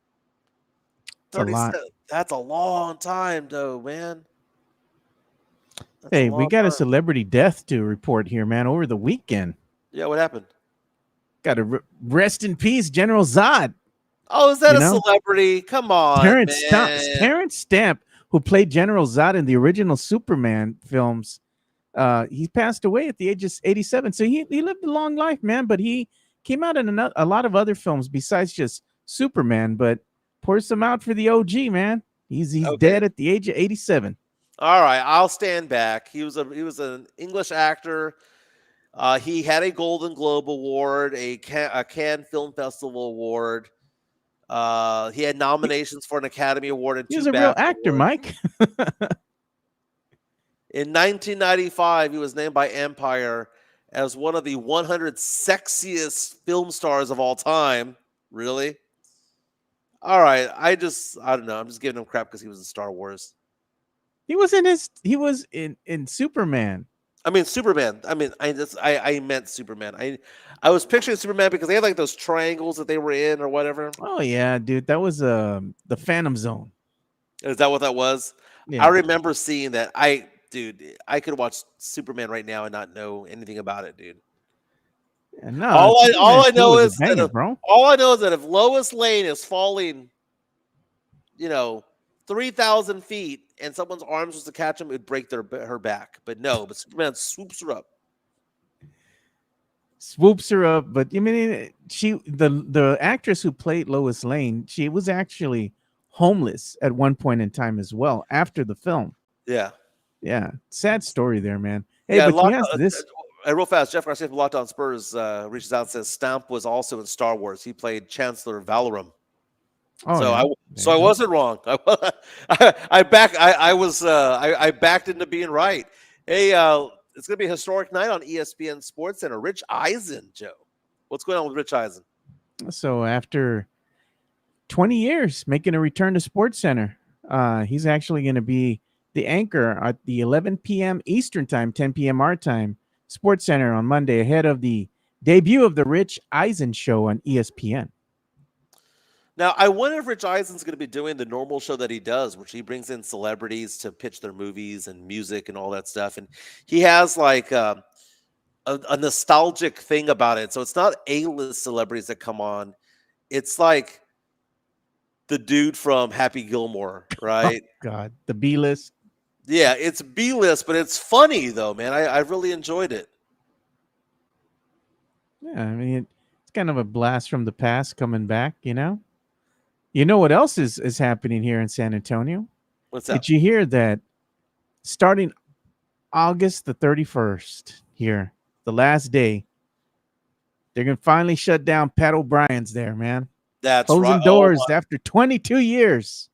It's a lot. That's a long time, though, man. That's a Hey, we long got a time. celebrity death to report here, man, over the weekend. Yeah, what happened? Got to rest in peace, General Zod. Oh, is that a celebrity? Come on, Terrence Stamp, who played General Zod in the original Superman films, he passed away at the age of 87. So he lived a long life, man. But he came out in a lot of other films besides just Superman. But pour some out for the OG, man. He's dead at the age of 87. All right, I'll stand back. He was an English actor. He had a Golden Globe Award, a Cannes Film Festival Award. He had nominations for an Academy Award and He two was a real BAFTA actor, awards. Mike. In 1995, he was named by Empire as one of the 100 sexiest film stars of all time. Really? All right. I don't know. I'm just giving him crap because he was in Star Wars. He was in Superman. I mean Superman. I meant Superman. I was picturing Superman because they had like those triangles that they were in or whatever. Oh yeah, dude, that was the Phantom Zone. Is that what that was? I Yeah. remember seeing that. Dude, I could watch Superman right now and not know anything about it, dude. Yeah, no, All Superman I 2 know was a is that banger, bro. if Lois Lane is falling, 3,000 feet, and someone's arms was to catch him, it would break her back. But no, but Superman swoops her up. Swoops her up, but I mean, the actress who played Lois Lane, she was actually homeless at one point in time as well after the film. Yeah. Yeah, sad story there, man. Hey, Yeah, but she has this. real fast, Jeff Garcia from Locked On Spurs reaches out and says Stamp was also in Star Wars. He played Chancellor Valorum. Oh So yeah, there you I go. wasn't wrong. I backed into being right. Hey, it's gonna be a historic night on ESPN Sports Center. Rich Eisen, Joe. What's going on with Rich Eisen? So after 20 years making a return to Sports Center, he's actually going to be the anchor at the 11 p.m. Eastern Time, 10 p.m. our time, Sports Center on Monday, ahead of the debut of the Rich Eisen Show on ESPN. Now, I wonder if Rich Eisen's going to be doing the normal show that he does, which he brings in celebrities to pitch their movies and music and all that stuff. And he has like a nostalgic thing about it. So it's not A-list celebrities that come on. It's like the dude from Happy Gilmore, right? God, the B list. Yeah, it's B-list, but it's funny though, man. I really enjoyed it. Yeah, I mean, it's kind of a blast from the past coming back, you know? You know what else is happening here in San Antonio? What's that? Did you hear that starting August the 31st here, the last day, they're going to finally shut down Pat O'Brien's there, man. That's Closing right. doors after 22 years.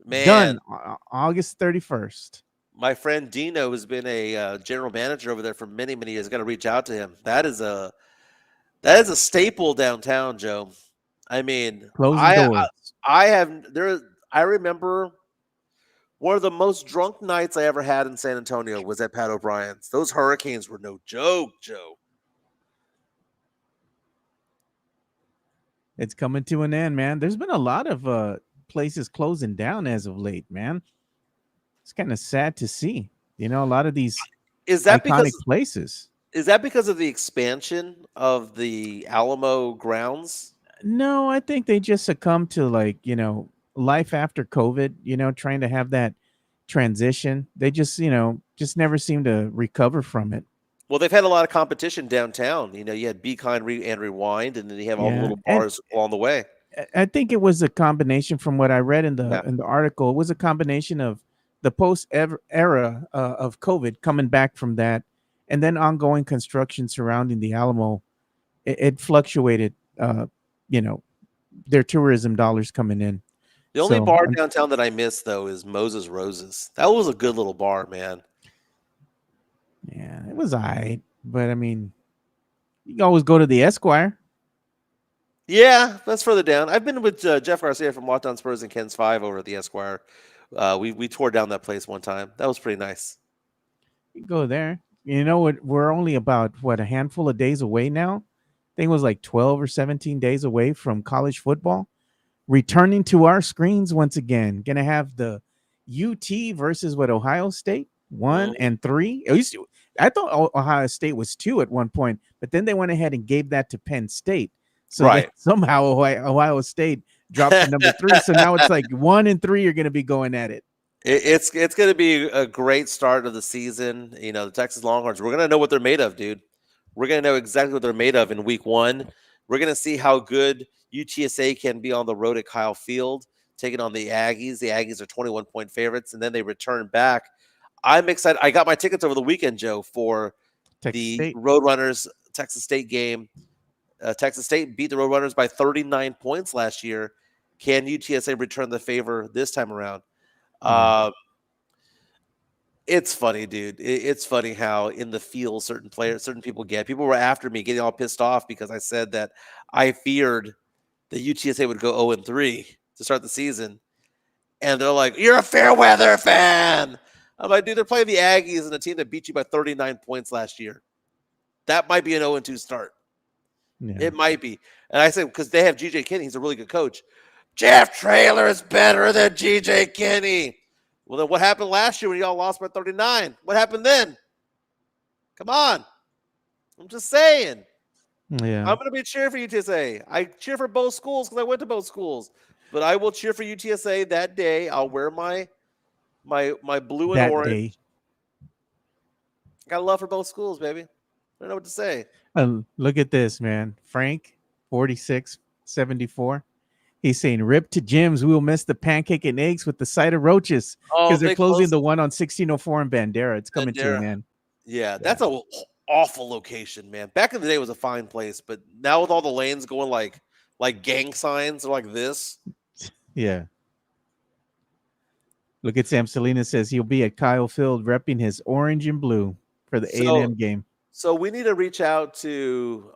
Man, Done August 31st. my friend Dino has been a general manager over there for many, many years. Got to reach out to him. That is a staple downtown, Joe. I mean, Closing doors. I remember one of the most drunk nights I ever had in San Antonio was at Pat O'Brien's. Those hurricanes were no joke, Joe. It's coming to an end, man. There's been a lot of places closing down as of late, man. It's kind of sad to see. You know, a lot of these Is that iconic places. Is that because of the expansion of the Alamo grounds? No, I think they just succumb to, like, you know, life after COVID, you know, trying to have that transition. They just, you know, just never seem to recover from it. Well, they've had a lot of competition downtown. You had Be Kind and Rewind, and then you have all the Yeah. little And bars along the way. I think it was a combination from what I read in Yeah. the article. It was a combination of the post era of COVID coming back from that, and then ongoing construction surrounding the Alamo. It fluctuated, you know, their tourism dollars coming in. The only So, bar downtown that I miss, though, is Moses Roses. That was a good little bar, man. yeah, it was all right. But I mean, you can always go to the Esquire. Yeah, that's further down. I've been with Jeff Garcia from Locked On Spurs and Ken's Five over at the Esquire. We tore down that place one time. That was pretty nice. You can go there. You know what? We're only about a handful of days away now. I think it was like 12 or 17 days away from college football returning to our screens once again. Gonna have the UT versus Ohio State 1 and 3. I thought Ohio State was 2 at one point, but then they went ahead and gave that to Penn State. So Right. somehow Ohio State dropped to number 3. So now it's like 1 and 3 are going to be going at it. It's going to be a great start of the season. The Texas Longhorns, we're going to know what they're made of, dude. We're going to know exactly what they're made of in week 1. We're going to see how good UTSA can be on the road at Kyle Field, taking on the Aggies. The Aggies are 21-point favorites, and then they return back. I'm excited. I got my tickets over the weekend, Joe, for the Roadrunners Texas State game. Texas State beat the Roadrunners by 39 points last year. Can UTSA return the favor this time around? It's funny, dude. It's funny how in the field certain people get. People were after me, getting all pissed off because I said that I feared that UTSA would go 0-3 to start the season, and they're like, "You're a fair weather fan." I'm like, dude, they're playing the Aggies and a team that beat you by 39 points last year. That might be an 0-2 start. Yeah. It might be. And I said, because they have GJ Kinney, he's a really good coach. Jeff Traylor is better than GJ Kinney. Well, then what happened last year when y'all lost by 39? What happened then? Come on. I'm just saying. Yeah. I'm going to be cheering for UTSA. I cheer for both schools because I went to both schools. But I will cheer for UTSA that day. I'll wear my blue and That orange. day. Got love for both schools, baby. I don't know what to say. Look at this, man. Frank, 4674. He's saying, rip to Jim's. We will miss the pancake and eggs with the side of roaches because they're closing the one on 1604 in Bandera. It's coming to an end. Yeah, that's a awful location, man. Back in the day, it was a fine place, but now with all the lanes going like gang signs or like this. Yeah. Look at Sam Salinas says he'll be at Kyle Field repping his orange and blue for the A&M game. So we need to reach out to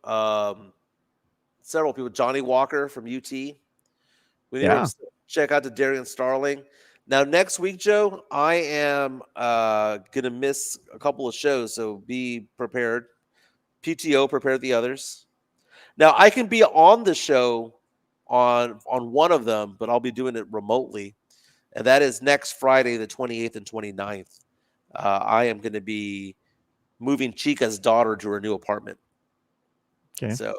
several people. Johnny Walker from UT. We need to check out to Darian Starling. Now, next week, Joe, I am going to miss a couple of shows, so be prepared. PTO, prepare the others. Now, I can be on the show on one of them, but I'll be doing it remotely, and that is next Friday, the 28th and 29th. I am going to be moving Chica's daughter to her new apartment. Okay. So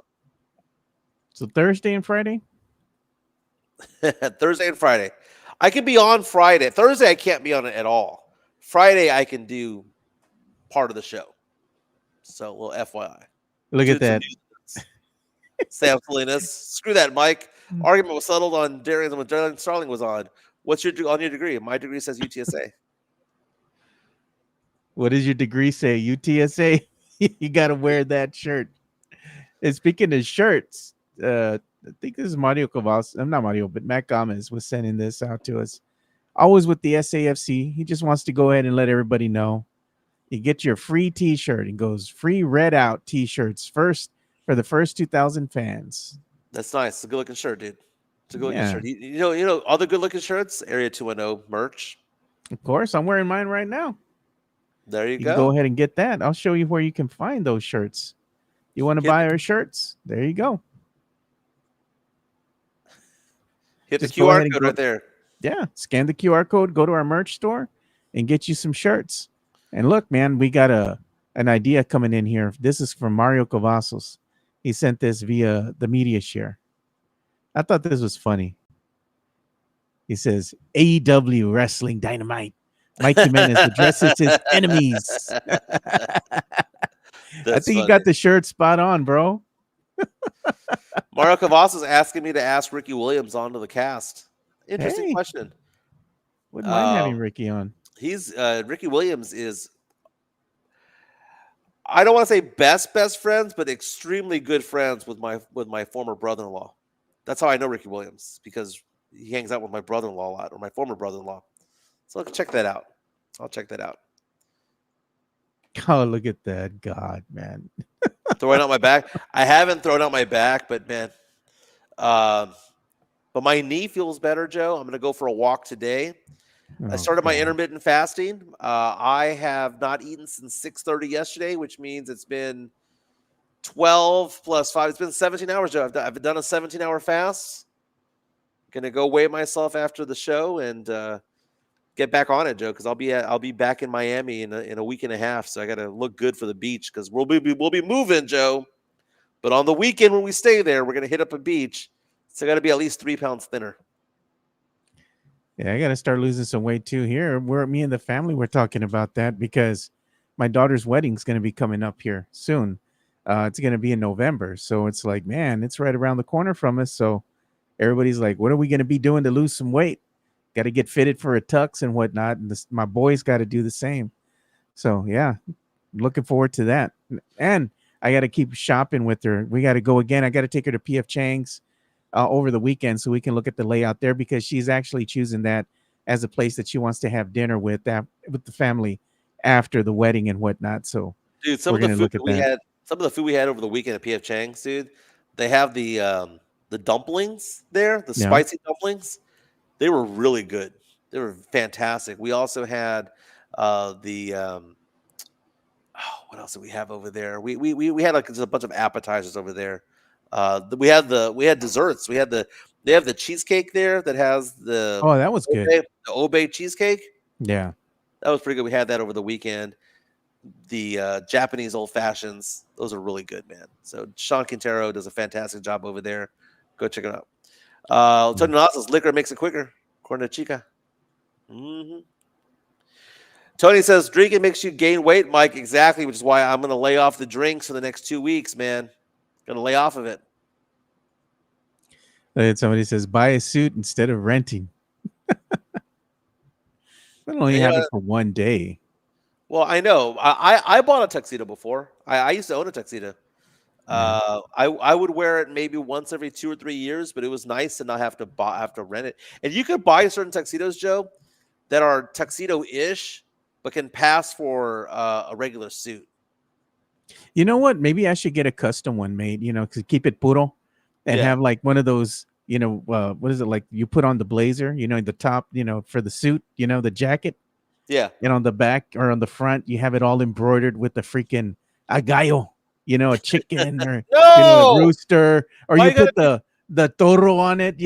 Thursday and Friday? Thursday and Friday. I can be on Friday. Thursday, I can't be on it at all. Friday, I can do part of the show. So, a little FYI. Look at that. Sam Salinas. Screw that, Mike. Argument was settled on Darian when Darian Starling was on. What's on your degree? My degree says UTSA. What does your degree say? UTSA? You got to wear that shirt. And speaking of shirts, I think this is Mario Cavas. I'm not Mario, but Matt Gomez was sending this out to us. Always with the SAFC. He just wants to go ahead and let everybody know. You get your free t-shirt. It goes free red out t-shirts first for the first 2,000 fans. That's nice. It's a good looking shirt, dude. It's a good looking shirt. You know, other good looking shirts, Area 210 merch. Of course, I'm wearing mine right now. There you You go. can go ahead and get that. I'll show you where you can find those shirts. You want to buy our shirts? There you go. Hit Just the go ahead QR and code go- right there. Yeah, scan the QR code, go to our merch store, and get you some shirts. And look, man, we got an idea coming in here. This is from Mario Cavazos. He sent this via the media share. I thought this was funny. He says, AEW Wrestling Dynamite. Mike Jimenez addresses his enemies. I think you got the shirt spot on, bro. Mario Cavas is asking me to ask Ricky Williams onto the cast. Interesting Hey. question. Wouldn't mind having Ricky on. He's Ricky Williams is, I don't want to say best friends, but extremely good friends with my former brother-in-law. That's how I know Ricky Williams, because he hangs out with my brother-in-law a lot, or my former brother-in-law. So I'll check that out. Oh, look at that. God, man. Throwing out my back. I haven't thrown out my back, but man, but my knee feels better, Joe. I'm going to go for a walk today. I started my intermittent fasting. I have not eaten since 6:30 yesterday, which means it's been 12 plus 5. It's been 17 hours, Joe. I've done a 17-hour fast. Going to go weigh myself after the show and get back on it, Joe, because I'll be back in Miami in a week and a half. So I got to look good for the beach, because we'll be moving, Joe. But on the weekend when we stay there, we're going to hit up a beach. So I got to be at least 3 pounds thinner. Yeah, I got to start losing some weight too. Here, me and the family were talking about that because my daughter's wedding is going to be coming up here soon. It's going to be in November, so it's like, man, it's right around the corner from us. So everybody's like, what are we going to be doing to lose some weight? Got to get fitted for a tux and whatnot, and my boys got to do the same. So yeah, looking forward to that. And I got to keep shopping with her. We got to go again. I got to take her to PF Chang's over the weekend so we can look at the layout there, because she's actually choosing that as a place that she wants to have dinner with the family after the wedding and whatnot. So dude, some of the food we had over the weekend at PF Chang's, dude, they have the dumplings there, the spicy dumplings. They were really good. They were fantastic. We also had The what else did we have over there? We had like just a bunch of appetizers over there. We had desserts. They have the cheesecake there that has Oh, that was good. the Obey cheesecake. Yeah. That was pretty good. We had that over the weekend. The Japanese old fashions, those are really good, man. So Sean Quintero does a fantastic job over there. Go check it out. Tony Nossal's liquor makes it quicker, according to Chica. Tony says drinking makes you gain weight, Mike. Exactly, which is why I'm going to lay off the drinks for the next 2 weeks, man. Going to lay off of it. And somebody says buy a suit instead of renting. I only have it for one day. Well, I know. I bought a tuxedo before. I used to own a tuxedo. I would wear it maybe once every 2 or 3 years, but it was nice to not have to rent it. And you could buy certain tuxedos, Joe, that are tuxedo-ish, but can pass for a regular suit. You know what? Maybe I should get a custom one made. To keep it puro, and have like one of those. What is it like? You put on the blazer. The top. For the suit. The jacket. Yeah. And on the back or on the front, you have it all embroidered with the freaking agallo. A chicken or a rooster, or you put the toro on it.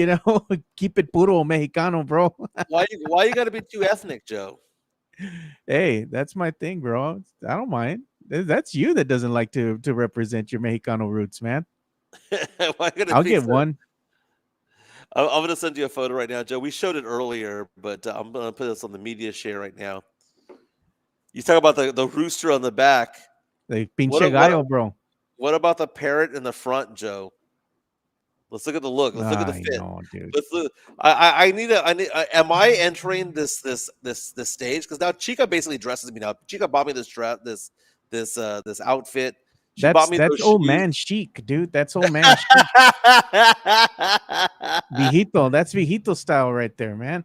Keep it puro Mexicano, bro. Why you got to be too ethnic, Joe? Hey, that's my thing, bro. I don't mind. That's you that doesn't like to represent your Mexicano roots, man. I'll get one. I'm going to send you a photo right now, Joe. We showed it earlier, but I'm going to put this on the media share right now. You talk about the rooster on the back. The pinche gallo, bro. What about the parrot in the front, Joe? Let's look at the look. Let's look at the fit. Know, dude. Let's look. I need. Am I entering this stage? Because now Chica basically dresses me now. Chica bought me this outfit. That's old man chic, dude. That's old man chic. Viejito. That's viejito style right there, man.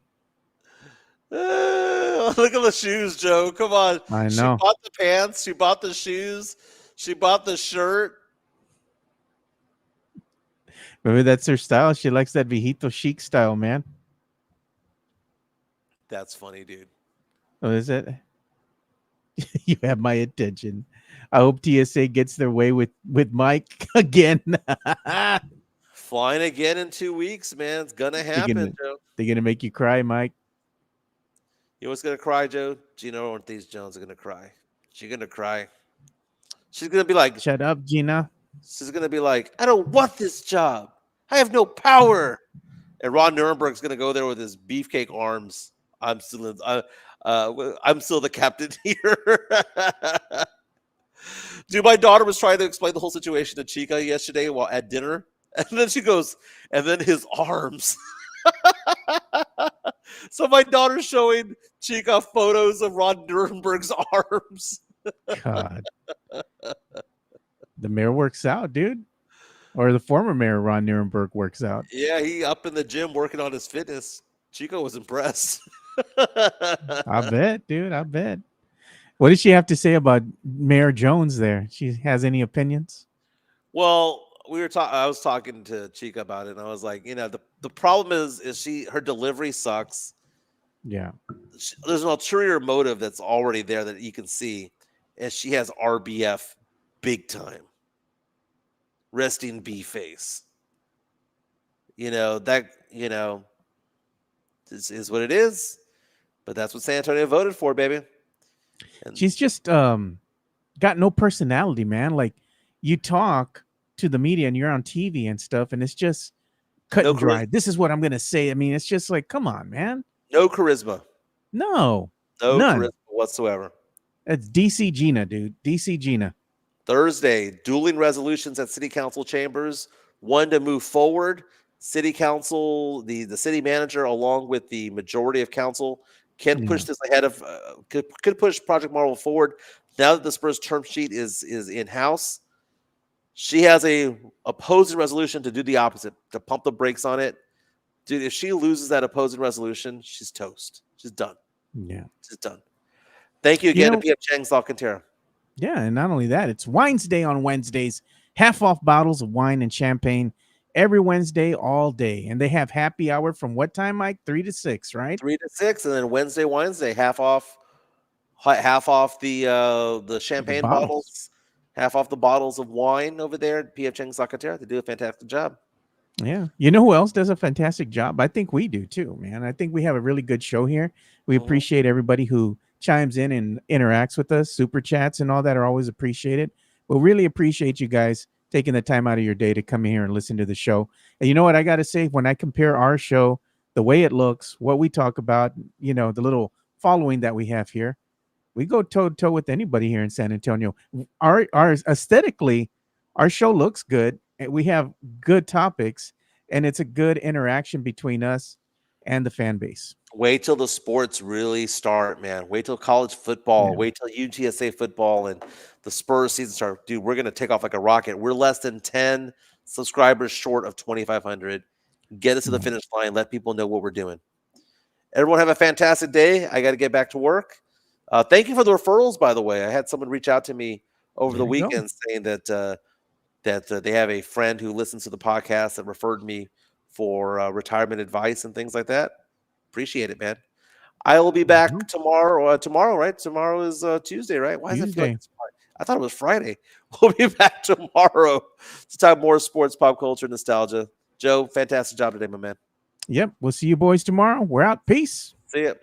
Look at the shoes, Joe. Come on. I know. She bought the pants. She bought the shoes. She bought the shirt. Maybe that's her style. She likes that viejito chic style, man. That's funny, dude. Oh, is it? You have my attention. I hope TSA gets their way with Mike again. Flying again in 2 weeks, man. It's gonna happen, Joe. They're gonna make you cry, Mike. You know what's gonna cry, Joe? Gina Ortiz Jones is gonna cry. She's gonna cry. She's gonna be like, "Shut up, Gina." She's gonna be like, "I don't want this job. I have no power." And Ron Nuremberg's gonna go there with his beefcake arms. I'm still the captain here. Dude, my daughter was trying to explain the whole situation to Chica yesterday while at dinner, and then she goes, "And then his arms." So my daughter's showing Chica photos of Ron Nuremberg's arms. God. The mayor works out, dude. Or the former mayor, Ron Nuremberg, works out. Yeah, he up in the gym working on his fitness. Chico was impressed. I bet, dude. I bet. What did she have to say about Mayor Jones there? She has any opinions? Well, I was talking to Chica about it, and I was like, the problem is her delivery sucks. Yeah. There's an ulterior motive that's already there that you can see, and she has RBF big time. Resting B face. This is what it is, but that's what San Antonio voted for, baby. And she's just got no personality, man. Like, you talk to the media and you're on TV and stuff, and it's just cut and dry. This is what I'm gonna say. I mean, it's just like, come on, man. No charisma. No none. Charisma whatsoever. It's DC Gina, dude. DC Gina. Thursday, dueling resolutions at city council chambers. One to move forward. City council, the city manager, along with the majority of council, can push this ahead of could push Project Marvel forward. Now that the Spurs term sheet is in house, she has a opposing resolution to do the opposite, to pump the brakes on it. Dude, if she loses that opposing resolution, she's toast. She's done. Yeah, she's done. Thank you again to P.F. Chang's La Cantera. Yeah, and not only that, it's Wine's Day on Wednesdays. Half off bottles of wine and champagne every Wednesday all day. And they have happy hour from what time, Mike? 3 to 6, right? 3 to 6, and then Wednesday, half off half off the champagne bottles. bottles, half off the bottles of wine over there at PF Chang's La Cantera. They do a fantastic job. Yeah. You know who else does a fantastic job? I think we do too, man. I think we have a really good show here. We Mhm. appreciate everybody who chimes in and interacts with us. Super chats and all that are always appreciated. We'll really appreciate you guys taking the time out of your day to come here and listen to the show. And you know what I got to say? When I compare our show, the way it looks, what we talk about, the little following that we have here, we go toe to toe with anybody here in San Antonio. Our aesthetically, our show looks good. And we have good topics, and it's a good interaction between us and the fan base. Wait till the sports really start, man. Wait till college football. Yeah. Wait till UTSA football and the Spurs season start. Dude, we're gonna take off like a rocket. We're less than 10 subscribers short of 2,500. Get us to the Yeah. finish line. Let people know what we're doing. Everyone have a fantastic day. I got to get back to work. Thank you for the referrals, by the way. I had someone reach out to me over the There you go. weekend saying that they have a friend who listens to the podcast that referred me for retirement advice and things like that. Appreciate it, man. I will be back Mhm. tomorrow. Tomorrow, right? Tomorrow is Tuesday, right? Why does it feel like Tuesday. it's Friday? I thought it was Friday. We'll be back tomorrow to talk more sports, pop culture, nostalgia. Joe, fantastic job today, my man. Yep. We'll see you boys tomorrow. We're out. Peace. See ya.